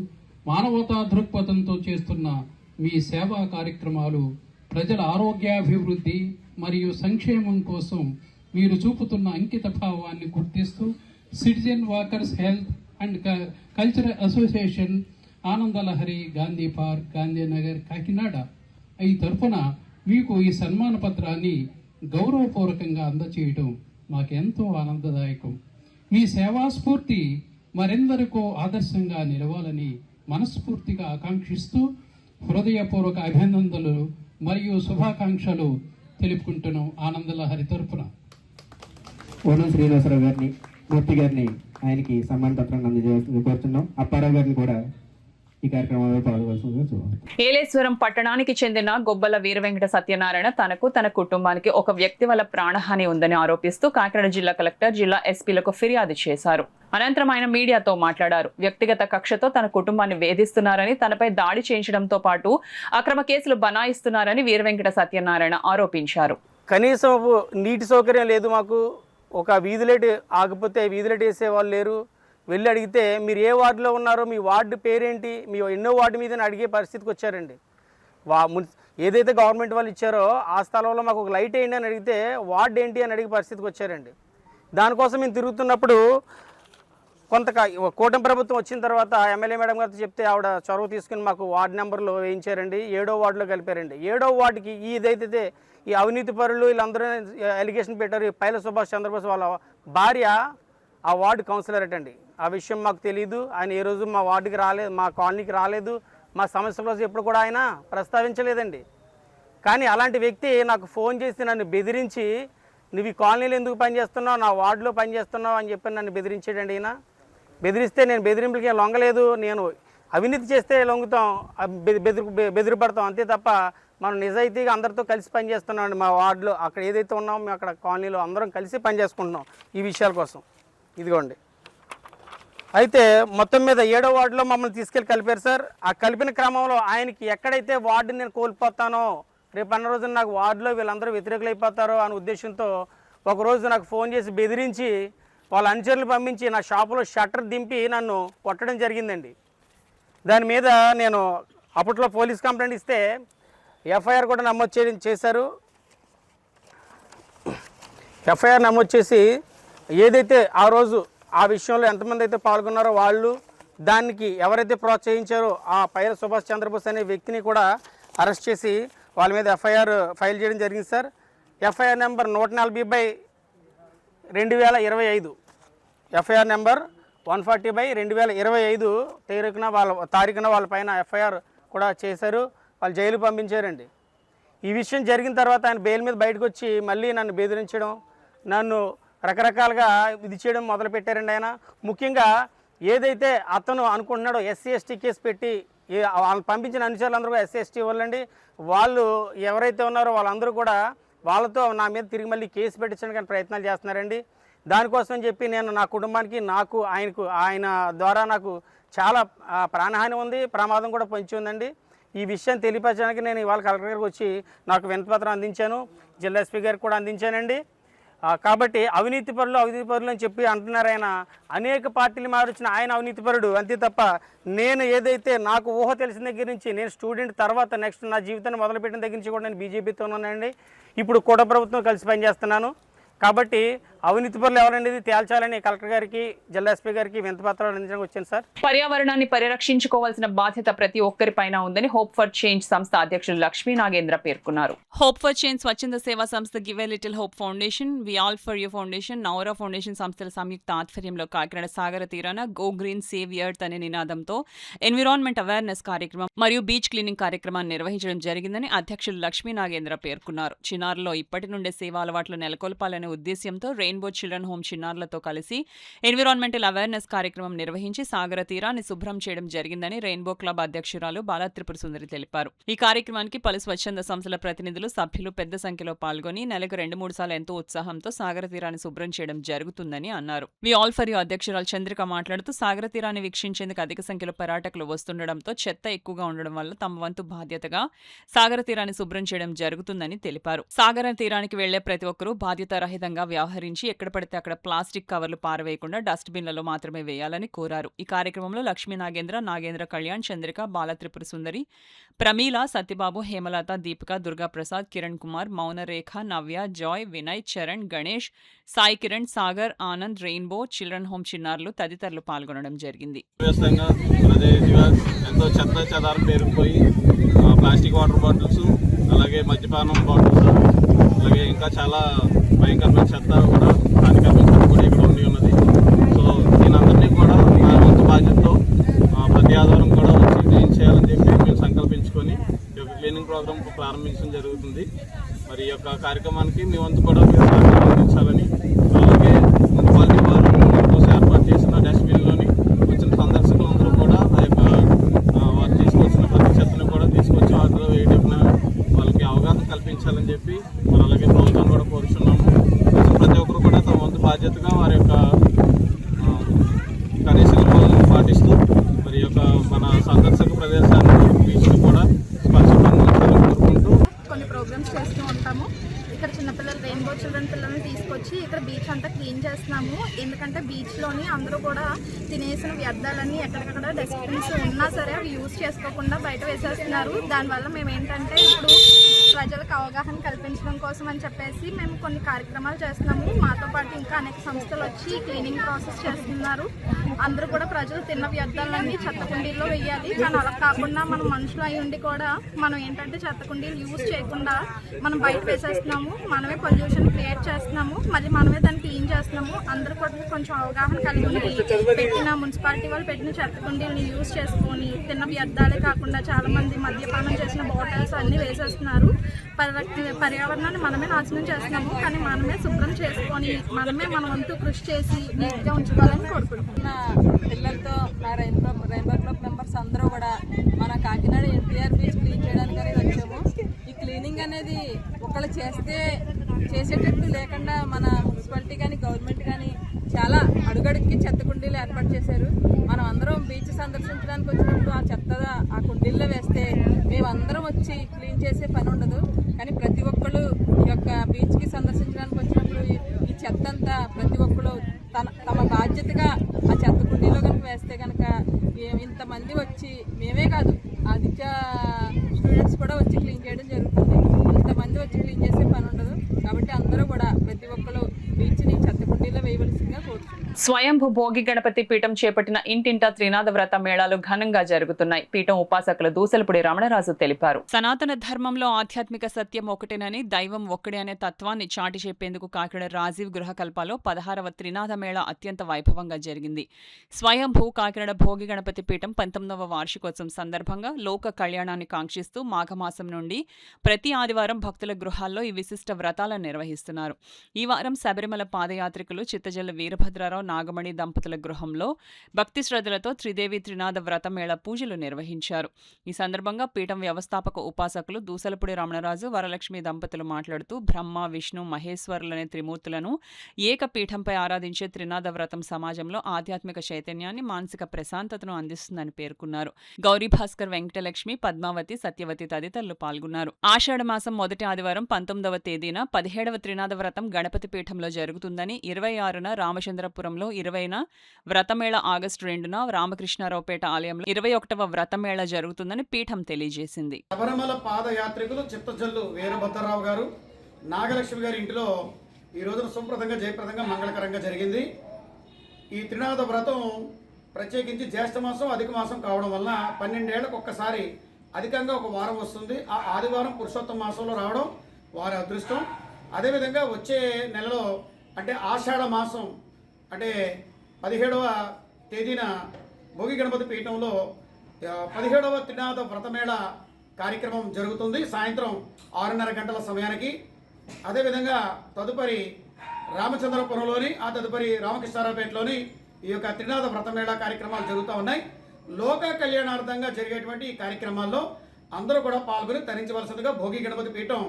మానవతా దృక్పథంతో చేస్తున్న మీ సేవా కార్యక్రమాలు ప్రజల ఆరోగ్యాభివృద్ధి మరియు సంక్షేమం కోసం మీరు చూపుతున్న అంకిత భావాన్ని గుర్తిస్తూ citizen walkers health and cultural association Anandalahari Gandhi park Gandhinagar Kakinada ఈ తరఫున మీకు ఈ సన్మాన పత్రాన్ని గౌరవపూర్వకంగా అందచేయటం మాకెంతో ఆనందదాయకం. మీ సేవా స్ఫూర్తి మరెందరికో ఆదర్శంగా నిలవాలని మనస్ఫూర్తిగా ఆకాంక్షిస్తూ హృదయపూర్వక అభినందనలు మరియు శుభాకాంక్షలు తెలుపుకుంటున్నాం ఆనందలహరి తరఫున. ఓనం శ్రీనివాసరావు గారిని, మూర్తి గారిని ఆయనకి సన్మాన పత్రాన్ని అందజేయాల్సింది కోరుతున్నాం. అప్పారావు గారిని కూడా ఈ కార్యక్రమంలో పాల్గొనాల్సిందిగా చూడాలి. ఏలేశ్వరం పట్టణానికి చెందిన గొబ్బల వీరవెంకట సత్యనారాయణ తనకు తన కుటుంబానికి ఒక వ్యక్తి వల్ల ప్రాణహాని ఉందని ఆరోపిస్తూ కాకినాడ జిల్లా కలెక్టర్ జిల్లా ఎస్పీలకు ఫిర్యాదు చేశారు. అనంతరం ఆయన మీడియాతో మాట్లాడారు. వ్యక్తిగత కక్షతో తన కుటుంబాన్ని వేధిస్తున్నారని, తనపై దాడి చేయించడంతో పాటు అక్రమ కేసులు బనాయిస్తున్నారని వీరవెంకట సత్యనారాయణ ఆరోపించారు. కనీసం నీటి సౌకర్యం లేదు మాకు. ఒక వీధి లైట్ ఆగిపోతే వీధి లైట్ వేసే వాళ్ళు లేరు. వెళ్ళి అడిగితే మీరు ఏ వార్డులో ఉన్నారో, మీ వార్డు పేరేంటి, మీ ఎన్నో వార్డు మీద అడిగే పరిస్థితికి వచ్చారండి. ఏదైతే గవర్నమెంట్ వాళ్ళు ఇచ్చారో ఆ స్థలంలో మాకు ఒక లైట్ వేయండి అని అడిగితే వార్డు ఏంటి అని అడిగే పరిస్థితికి వచ్చారండి. దానికోసం మేము తిరుగుతున్నప్పుడు కూటమి ప్రభుత్వం వచ్చిన తర్వాత ఎమ్మెల్యే మేడం గారితో చెప్తే ఆవిడ చొరవ తీసుకుని మాకు వార్డు నెంబర్లో వేయించారండి. 7వ వార్డులో కలిపారండి. 7వ వార్డుకి ఇదైతే ఈ అవినీతి పరులు వీళ్ళందరూ ఎలిగేషన్ పెట్టారు. పైల సుభాష్ చంద్రబోస్ వాళ్ళ భార్య ఆ వార్డు కౌన్సిలర్ అటండి. ఆ విషయం మాకు తెలియదు. ఆయన ఏ రోజు మా వార్డుకి రాలేదు, మా కాలనీకి రాలేదు, మా సమస్య కోసం ఎప్పుడు కూడా ఆయన ప్రస్తావించలేదండి. కానీ అలాంటి వ్యక్తి నాకు ఫోన్ చేసి నన్ను బెదిరించి, నువ్వు ఈ కాలనీలో ఎందుకు పనిచేస్తున్నావు, నా వార్డులో పనిచేస్తున్నావు అని చెప్పి నన్ను బెదిరించాడండి. ఈయన బెదిరిస్తే నేను బెదిరింపులకి లొంగలేదు. నేను అవినీతి చేస్తే లొంగుతాం, బెదిరిపడతాం అంతే తప్ప మనం నిజాయితీగా అందరితో కలిసి పనిచేస్తున్నాం. మా వార్డులో అక్కడ ఏదైతే ఉన్నామో మేము అక్కడ కాలనీలో అందరం కలిసి పనిచేసుకుంటున్నాం ఈ విషయాల కోసం. ఇదిగోండి. అయితే మొత్తం మీద 7వ వార్డులో మమ్మల్ని తీసుకెళ్ళి కలిపారు సార్. ఆ కలిపిన క్రమంలో ఆయనకి ఎక్కడైతే వార్డుని నేను కోల్పోతానో, రేపు అన్న రోజున నాకు వార్డులో వీళ్ళందరూ వ్యతిరేకులైపోతారో అనే ఉద్దేశంతో ఒకరోజు నాకు ఫోన్ చేసి బెదిరించి వాళ్ళ అనుచరులు పంపించి నా షాపులో షట్టర్ దింపి నన్ను కొట్టడం జరిగిందండి. దాని మీద నేను అప్పట్లో పోలీస్ కంప్లైంట్ ఇస్తే ఎఫ్ఐఆర్ కూడా నమోదు చేశారు. ఎఫ్ఐఆర్ నమోదు చేసి ఏదైతే ఆ రోజు ఆ విషయంలో ఎంతమంది అయితే పాల్గొన్నారో వాళ్ళు, దానికి ఎవరైతే ప్రోత్సహించారో ఆ పైల సుభాష్ చంద్రబోస్ అనే వ్యక్తిని కూడా అరెస్ట్ చేసి వాళ్ళ మీద ఎఫ్ఐఆర్ ఫైల్ చేయడం జరిగింది sir. FIR number 140/2025, FIR number 140/2025 తారీఖున వాళ్ళ పైన ఎఫ్ఐఆర్ కూడా చేశారు. వాళ్ళు జైలు పంపించారండి. ఈ విషయం జరిగిన తర్వాత ఆయన బెయిల్ మీద బయటకు వచ్చి మళ్ళీ నన్ను బెదిరించడం, నన్ను రకరకాలుగా ఇది చేయడం మొదలుపెట్టారండి. ఆయన ముఖ్యంగా ఏదైతే అతను అనుకుంటున్నాడో ఎస్సీ ఎస్టీ కేసు పెట్టి వాళ్ళు పంపించిన అనుచరులందరూ కూడా ఎస్సీ ఎస్టీ వాళ్ళండి. వాళ్ళు ఎవరైతే ఉన్నారో వాళ్ళందరూ కూడా వాళ్ళతో నా మీద తిరిగి మళ్ళీ కేసు పెట్టించడానికి ప్రయత్నాలు చేస్తున్నారండి. దానికోసం చెప్పి నేను నా కుటుంబానికి, ఆయన ద్వారా నాకు చాలా ప్రాణహాని ఉంది, ప్రమాదం కూడా పొంచి ఉందండి. ఈ విషయం తెలియపరచడానికి నేను ఇవాళ కలెక్టర్ గారికి వచ్చి నాకు వినతిపత్రం అందించాను, జిల్లా ఎస్పీ గారికి కూడా అందించానండి. కాబట్టి అవినీతి పరులు అని చెప్పి అంటున్నారు. ఆయన అనేక పార్టీలు మారొచ్చిన ఆయన అవినీతి పరుడు అంతే తప్ప నేను ఏదైతే నాకు ఊహ తెలిసిన దగ్గర నుంచి, నేను స్టూడెంట్ తర్వాత నెక్స్ట్ నా జీవితాన్ని మొదలుపెట్టిన దగ్గర నుంచి కూడా నేను బీజేపీతో ఉన్నానండి. ఇప్పుడు కూడా ప్రభుత్వం కలిసి పనిచేస్తున్నాను. కాబట్టి అవినీతి పరులు ఎవరనేది తేల్చాలని కలెక్టర్ గారికి, జిల్లా ఎస్పీ గారికి వినతిపత్రాలు అందించడానికి వచ్చాను సార్. పర్యావరణాన్ని పరిరక్షించుకోవాల్సిన బాధ్యత ప్రతి ఒక్కరిపైన ఉందని హోప్ ఫర్ చేంజ్ సంస్థ అధ్యక్షులు లక్ష్మీ నాగేంద్ర పేర్కొన్నారు. హోప్ ఫర్ చేంజ్ స్వచ్ఛంద సేవా సంస్థ give a little hope foundation, we all for you foundation, Naura foundation సంస్థల సంయుక్త ఆధ్వర్యంలో కాకినాడ సాగర తీరాన గో గ్రీన్ సేవ్ ఎర్త్ అనే నినాదంతో ఎన్విరాన్మెంట్ అవేర్నెస్ కార్యక్రమం మరియు బీచ్ క్లీనింగ్ కార్యక్రమాన్ని నిర్వహించడం జరిగిందని అధ్యక్షులు లక్ష్మీ నాగేంద్ర పేర్కొన్నారు. చిన్నారులో ఇప్పటి నుండే సేవా అలవాట్లు నెలకొల్పాలనే ఉద్దేశ్యంతో రెయిన్బో చిల్డ్రన్ హోమ్ చిన్నారులతో కలిసి ఎన్విరాన్మెంటల్ అవేర్నెస్ కార్యక్రమం నిర్వహించి సాగర తీరాన్ని శుభ్రం చేయడం జరిగిందని రెయిన్బో క్లబ్ అధ్యక్షురాలు బాలా త్రిపుర సుందరి తెలిపారు. ఈ కార్యక్రమానికి పలు స్వచ్ఛంద సంస్థల ప్రతినిధులు, సభ్యులు పెద్ద సంఖ్యలో పాల్గొని నెలకు 2-3 సార్లు ఎంతో ఉత్సాహంతో సాగర తీరాన్ని శుభ్రం చేయడం జరుగుతుందని అన్నారు. వి ఆల్ ఫర్ యూ అధ్యక్షురాలు చంద్రిక మాట్లాడుతూ సాగర తీరాన్ని వీక్షించేందుకు అధిక సంఖ్యలో పర్యాటకులు వస్తుండడంతో చెత్త ఎక్కువగా ఉండడం వల్ల తమ వంతు బాధ్యతగా సాగర తీరాన్ని శుభ్రం చేయడం జరుగుతుందని తెలిపారు. సాగర తీరానికి వెళ్లే ప్రతి ఒక్కరూ బాధ్యతారహితంగా వ్యవహరించి ఎక్కడ పడితే అక్కడ ప్లాస్టిక్ కవర్లు పారవేయకుండా డస్ట్ బిన్లలో మాత్రమే వేయాలని కోరారు. ఈ కార్యక్రమంలో Lakshmi Nagendra, Nagendra Kalyan, Chandrika, Bala Tripura Sundari, Pramila, Satyababu, Hemalatha, Deepika, Durga Prasad, Kiran Kumar, Mounarekha, Navya, Joy, Vinay, Charan, Ganesh, Sai Kiran, Sagar, Anand, rainbow children home చిన్నారులు తదితరులు పాల్గొనడం జరిగింది. ఎంతో చెత్త చెదారం పేరుకుపోయి ప్లాస్టిక్ వాటర్ బాటిల్స్, అలాగే మద్యపానం బాటిల్స్, అలాగే ఇంకా చాలా భయంకరమైన చెత్త కూడా హానికరమైన చెత్త కూడా ఇక్కడ ఉన్నది. సో దీనందరినీ కూడా నా వంతు బాధ్యతతో ప్రతి ఆధారం కూడా వచ్చి క్లీన్ చేయాలని చెప్పి మేము సంకల్పించుకొని ఈ యొక్క క్లీనింగ్ ప్రోగ్రామ్ ప్రారంభించడం జరుగుతుంది. మరి ఈ యొక్క కార్యక్రమానికి మీ వంతు కూడా మీరు సహకారం అందించాలని, అలాగే మున్సిపాలిటీ వారు కోసం ఏర్పాటు చేసిన డస్ట్బిన్లోని వచ్చిన సందర్శకులందరూ కూడా ఆ యొక్క వారు తీసుకొచ్చిన ప్రతి చెత్తను కూడా తీసుకొచ్చి వాటిలో వేయడం వాళ్ళకి అవగాహన కల్పించాలని చెప్పి మరి అలాగే ప్రభుత్వం కూడా కోరుచున్నాము. ప్రతి ఒక్కరు కూడా తమ వంతు బాధ్యతగా వారి యొక్క కనీస నిబంధనలు పాటిస్తూ మరి యొక్క మన సందర్శక ప్రదేశాన్ని బీచ్ని కూడా స్పష్టంగా కోరుకుంటూ కొన్ని ప్రోగ్రామ్స్ చేస్తూ ఉంటాము. ఇక్కడ చిన్నపిల్లలు, రెయిన్బో చిల్డ్రన్ పిల్లల్ని తీసుకొచ్చి ఇక్కడ బీచ్ అంతా క్లీన్ చేస్తున్నాము. ఎందుకంటే బీచ్లోని అందరూ కూడా తినేసిన వ్యర్థాలన్నీ ఎక్కడికక్కడ డస్ట్బిన్స్ ఉన్నా సరే అవి యూజ్ చేసుకోకుండా బయట వేసేస్తున్నారు. దానివల్ల మేము ఏంటంటే ఇప్పుడు ప్రజలకు అవగాహన కల్పించడం కోసం అని చెప్పేసి మేము కొన్ని కార్యక్రమాలు చేస్తున్నాము. మాతో పాటు ఇంకా అనేక సంస్థలు వచ్చి క్లీనింగ్ ప్రాసెస్ చేస్తున్నారు. అందరూ కూడా ప్రజలు తిన్న వ్యర్థాలన్నీ చెత్త కుండీల్లో వేయాలి. కానీ అలా కాకుండా మనం మనుషులు అయి ఉండి కూడా మనం ఏంటంటే చెత్త కుండీలు యూజ్ చేయకుండా మనం బయట వేసేస్తున్నాము. మనమే పొల్యూషన్ క్రియేట్ చేస్తున్నాము, మళ్ళీ మనమే దాన్ని క్లీన్ చేస్తున్నాము. అందరూ కూడా కొంచెం అవగాహన కలిగి పెట్టిన మున్సిపాలిటీ వాళ్ళు పెట్టిన చెత్త కుండీలని యూజ్ చేసుకొని తిన్న వ్యర్థాలే కాకుండా చాలామంది మద్యపానం చేసిన బాటిల్స్ అన్నీ వేసేస్తున్నారు. పర్యావరణాన్ని మనమే నాశనం చేస్తున్నాము. కానీ మనమే శుభ్రం చేసుకొని మనమే మన వంతు కృషి చేసి నీట్గా ఉంచుకోవాలని కోరుకుంటున్నాం. పిల్లలతో నా రెయిన్బో క్లబ్ మెంబర్స్ అందరూ కూడా మన కాకినాడ ఎన్టీఆర్ బీచ్ క్లీన్ చేయడానికి అనేది వచ్చాము. ఈ క్లీనింగ్ అనేది ఒకళ్ళు చేసేటట్టు లేకుండా మన మున్సిపాలిటీ కానీ గవర్నమెంట్ కానీ చాలా అడుగడుక్కి చెత్త కుండీలు ఏర్పాటు చేశారు. మనం అందరం బీచ్ సందర్శించడానికి వచ్చినప్పుడు ఆ చెత్త ఆ కుండీల్లో వేస్తే మేమందరం వచ్చి క్లీన్ చేసే పని ఉండదు. కానీ ప్రతి ఒక్కళ్ళు ఈ యొక్క బీచ్కి సందర్శించడానికి వచ్చినప్పుడు ఈ చెత్త అంతా ప్రతి ఒక్కళ్ళు తమ బాధ్యతగా ఆ చెత్త కుండీలో కనుక వేస్తే కనుక ఇంతమంది వచ్చి మేమే కాదు ఆదిత్య స్టూడెంట్స్ కూడా వచ్చి క్లీన్ చేయడం జరుగుతుంది. ఇంతమంది వచ్చి క్లీన్ చేసే పని ఉండదు. కాబట్టి అందరూ కూడా ప్రతి ఒక్కరు బీచ్ని చెత్త కుండీలో వేయవలసిందిగా కోరుతున్నాం. స్వయంభూ భోగి గణపతి పీఠం చేపట్టిన ఇంటింటా త్రినాద వ్రత మేళాలు ఘనంగా జరుగుతున్నాయి. పీఠం ఉపాసకులు దూసలపూడి రమణరాజు తెలిపారు. సనాతన ధర్మంలో ఆధ్యాత్మిక సత్యం ఒకటేనని, దైవం ఒక్కడే అనే తత్వాన్ని చాటి చెప్పేందుకు కాకినాడ రాజీవ్ గృహకల్పలో 16వ త్రినాద మేళ అత్యంత వైభవంగా జరిగింది. స్వయంభూ కాకినాడ భోగి గణపతి పీఠం 19వ వార్షికోత్సవం సందర్భంగా లోక కళ్యాణాన్ని కాంక్షిస్తూ మాఘమాసం నుండి ప్రతి ఆదివారం భక్తుల గృహాల్లో ఈ విశిష్ట వ్రతాలను నిర్వహిస్తున్నారు. ఈ వారం శబరిమల పాదయాత్రికులు చిత్తజల్ల వీరభద్రరావు నాగమణి దంపతుల గృహంలో భక్తి శ్రద్ధలతో త్రిదేవి త్రినాద వ్రత మేళ పూజలు నిర్వహించారు. ఈ సందర్భంగా పీఠం వ్యవస్థాపక ఉపాసకులు దూసలపూడి రమణరాజు, వరలక్ష్మి దంపతులు మాట్లాడుతూ బ్రహ్మ, విష్ణు, మహేశ్వరులనే త్రిమూర్తులను ఏకపీఠంపై ఆరాధించే త్రినాద వ్రతం సమాజంలో ఆధ్యాత్మిక చైతన్యాన్ని, మానసిక ప్రశాంతతను అందిస్తుందని పేర్కొన్నారు. గౌరీ భాస్కర్, వెంకటలక్ష్మి, పద్మావతి, సత్యవతి తదితరులు పాల్గొన్నారు. ఆషాఢ మాసం మొదటి ఆదివారం 19వ తేదీన 17వ త్రినాద వ్రతం గణపతి పీఠంలో జరుగుతుందని, 26న రామచంద్రపురంలో, 20న వ్రతమేళ, ఆగస్టు 2న రామకృష్ణారావుపేట ఆలయంలో 21వ వ్రతమేళ జరుగుతుందని పీఠం తెలియజేసింది. శబరిమల పాదయాత్రికులు చిత్తజల్లు వీరభద్రరావు గారు, నాగలక్ష్మి గారి ఇంటిలో ఈ రోజున సుప్రదంగా జయప్రదంగా మంగళకరంగా జరిగింది. ఈ త్రినాథ వ్రతం ప్రత్యేకించి జ్యేష్ఠ మాసం అధిక మాసం కావడం వల్ల 12 ఏళ్లకు ఒక్కసారి అధికంగా ఒక వారం వస్తుంది. ఆ ఆదివారం పురుషోత్తమ మాసంలో రావడం వారి అదృష్టం. అదేవిధంగా వచ్చే నెలలో అంటే ఆషాఢ మాసం అంటే 17వ తేదీన భోగి గణపతి పీఠంలో 17వ త్రినాథ వ్రతమేళ కార్యక్రమం జరుగుతుంది సాయంత్రం 6:30 గంటల సమయానికి. అదేవిధంగా తదుపరి రామచంద్రపురంలోని ఆ తదుపరి రామకృష్ణారావుపేటలోని ఈ యొక్క త్రినాథ వ్రతమేళ కార్యక్రమాలు జరుగుతూ ఉన్నాయి. లోక కళ్యాణార్థంగా జరిగేటువంటి ఈ కార్యక్రమాల్లో అందరూ కూడా పాల్గొని తరించవలసిందిగా భోగి గణపతి పీఠం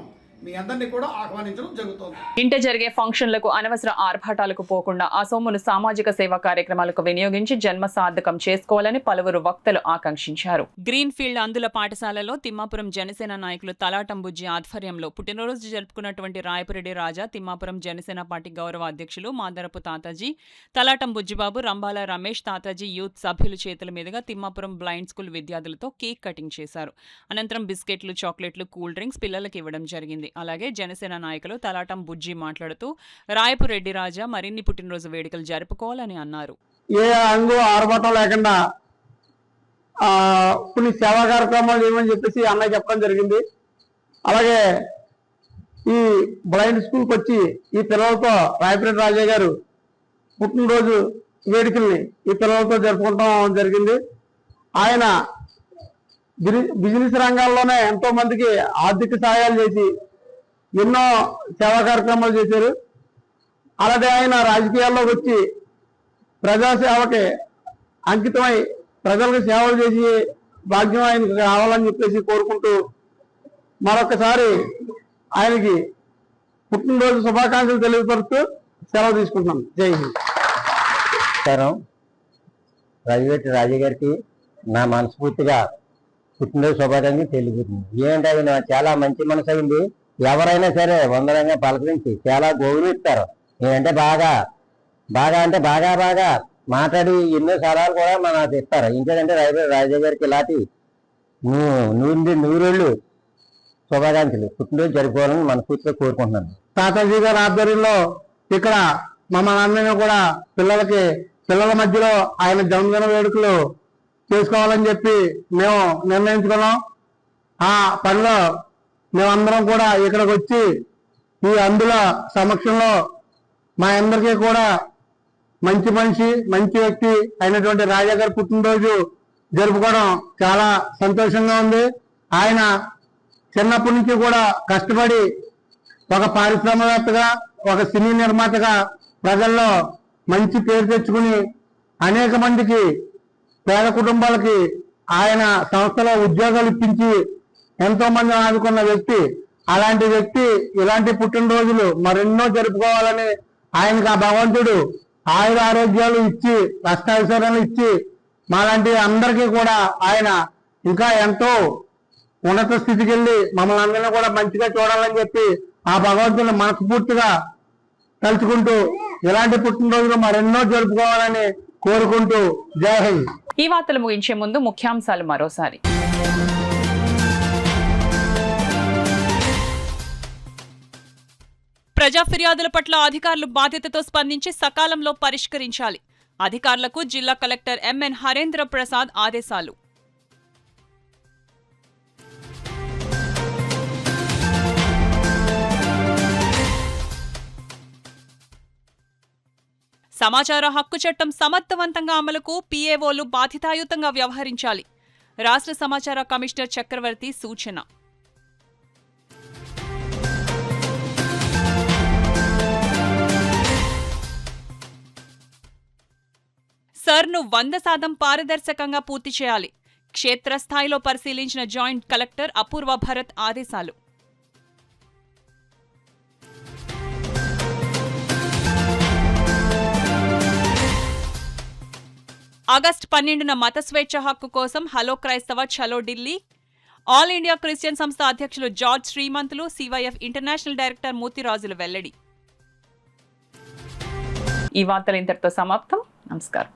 మీ అందరినీ కూడా ఆహ్వానించడం జరుగుతుంది. ఇంట జరిగే ఫంక్షన్లకు అనవసర ఆర్భాటాలకు పోకుండా ఆ సొమ్మును సామాజిక సేవా కార్యక్రమాలకు వినియోగించి జన్మ సార్థకం చేసుకోవాలని పలువురు వక్తలు ఆకాంక్షించారు. గ్రీన్ ఫీల్డ్ అందుల పాఠశాలలో తిమ్మాపురం జనసేన నాయకులు తలాటం బుజ్జి ఆధ్వర్యంలో పుట్టినరోజు జరుపుకున్నటువంటి రాయపురెడ్డి రాజా, తిమ్మాపురం జనసేన పార్టీ గౌరవ అధ్యక్షులు మాదరపు తాతాజీ, తలాటం బుజ్జిబాబు, రంబాల రమేష్, తాతాజీ యూత్ సభ్యుల చేతుల మీదుగా తిమ్మాపురం బ్లైండ్ స్కూల్ విద్యార్థులతో కేక్ కటింగ్ చేశారు. అనంతరం బిస్కెట్లు, చాక్లెట్లు, కూల్ డ్రింక్స్ పిల్లలకు ఇవ్వడం జరిగింది. అలాగే జనసేన నాయకులు తలాటం బుజ్జి మాట్లాడుతూ రాయపురెడ్డి రాజా మరిన్ని పుట్టినరోజు వేడుకలు జరుపుకోవాలని అన్నారు. ఏ అంగు ఆర్భాటం లేకుండా కొన్ని సేవా కార్యక్రమాలు చేయమని చెప్పేసి అన్నయ్య చెప్పడం జరిగింది. అలాగే ఈ బ్లైండ్ స్కూల్కి వచ్చి ఈ పిల్లలతో రాయపురెడ్డి రాజా గారు పుట్టినరోజు వేడుకల్ని ఈ పిల్లలతో జరుపుకోవడం జరిగింది. ఆయన బిజినెస్ రంగాల్లోనే ఎంతో మందికి ఆర్థిక సహాయాలు చేసి ఎన్నో సేవా కార్యక్రమాలు చేశారు. అలాగే ఆయన రాజకీయాల్లోకి వచ్చి ప్రజాసేవకి అంకితమై ప్రజలకు సేవలు చేసి భాగ్యం ఆయనకు కావాలని చెప్పేసి కోరుకుంటూ మరొకసారి ఆయనకి పుట్టినరోజు శుభాకాంక్షలు తెలియపరుస్తూ సెలవు తీసుకుంటున్నాం. జై హింద్. రాజుగట్టి రాజు గారికి నా మనస్ఫూర్తిగా పుట్టినరోజు శుభాకాంక్షలు తెలియజేస్తుంది. ఏంటంటే ఆయన చాలా మంచి మనసు అయింది. ఎవరైనా సరే వందరంగా పలకరించి చాలా గౌరవిస్తారు. నేనంటే బాగా మాట్లాడి ఎన్నో సలహాలు కూడా మనకు ఇస్తారు. ఇంకేంటంటే రాజా గారికి ఇలాంటి నూరేళ్ళు శుభాకాంక్షలు పుట్టినరోజు జరుపుకోవాలని మనస్ఫూర్తిగా కోరుకుంటున్నాను. తాతాజీ గారి ఆధ్వర్యంలో ఇక్కడ మమ్మల్ని అందరినీ కూడా పిల్లల మధ్యలో ఆయన జన్మదిన వేడుకలు చేసుకోవాలని చెప్పి మేము నిర్ణయించుకున్నాం. ఆ పనిలో మేమందరం కూడా ఇక్కడికి వచ్చి ఈ అందుల సమక్షంలో మా అందరికీ కూడా మంచి మనిషి, మంచి వ్యక్తి అయినటువంటి రాజా గారి పుట్టినరోజు జరుపుకోవడం చాలా సంతోషంగా ఉంది. ఆయన చిన్నప్పటి నుంచి కూడా కష్టపడి ఒక పారిశ్రామికవేత్తగా, ఒక సినీ నిర్మాతగా ప్రజల్లో మంచి పేరు తెచ్చుకుని అనేక మందికి పేద కుటుంబాలకి ఆయన సంస్థలో ఉద్యోగాలు ఇప్పించి ఎంతో మందిని ఆదుకున్న వ్యక్తి. అలాంటి వ్యక్తి ఇలాంటి పుట్టినరోజులు మరెన్నో జరుపుకోవాలని ఆయనకు ఆ భగవంతుడు ఆయుర ఆరోగ్యాలు ఇచ్చి కష్టాయిశ్వర్యాలు ఇచ్చి మాలాంటి అందరికీ కూడా ఆయన ఇంకా ఎంతో ఉన్నత స్థితికి వెళ్ళి మమ్మల్ని అందరినీ కూడా మంచిగా చూడాలని చెప్పి ఆ భగవంతుని మనస్ఫూర్తిగా తలుచుకుంటూ ఇలాంటి పుట్టినరోజులు మరెన్నో జరుపుకోవాలని కోరుకుంటూ జై హింద్. ఈ వార్తలు ముగించే ముందు ముఖ్యాంశాలు మరోసారి. ప్రజా ఫిర్యాదుల పట్ల అధికారులు బాధ్యతతో స్పందించి సకాలంలో పరిష్కరించాలి. అధికారులకు జిల్లా కలెక్టర్ ఎంఎన్ హరేంద్ర ప్రసాద్ ఆదేశాలు. సమాచార హక్కు చట్టం సమర్థవంతంగా అమలుకు పీఏఓలు బాధ్యతాయుతంగా వ్యవహరించాలి. రాష్ట్ర సమాచార కమిషనర్ చక్రవర్తి సూచన. సర్ను 100% పారదర్శకంగా పూర్తి చేయాలి. క్షేత్రస్థాయిలో పరిశీలించిన జాయింట్ కలెక్టర్ అపూర్వ భరత్ ఆదేశాలు. ఆగస్టు 12న మత స్వేచ్ఛ హక్కు కోసం హలో క్రైస్తవ చలో ఢిల్లీ. ఆల్ ఇండియా క్రిస్టియన్ సంస్థ అధ్యక్షులు George Srimanthulu, CYF international director మూతిరాజులు వెల్లడి. ఈ వార్తలు ఇంతటితో సమాప్తం. నమస్కారం.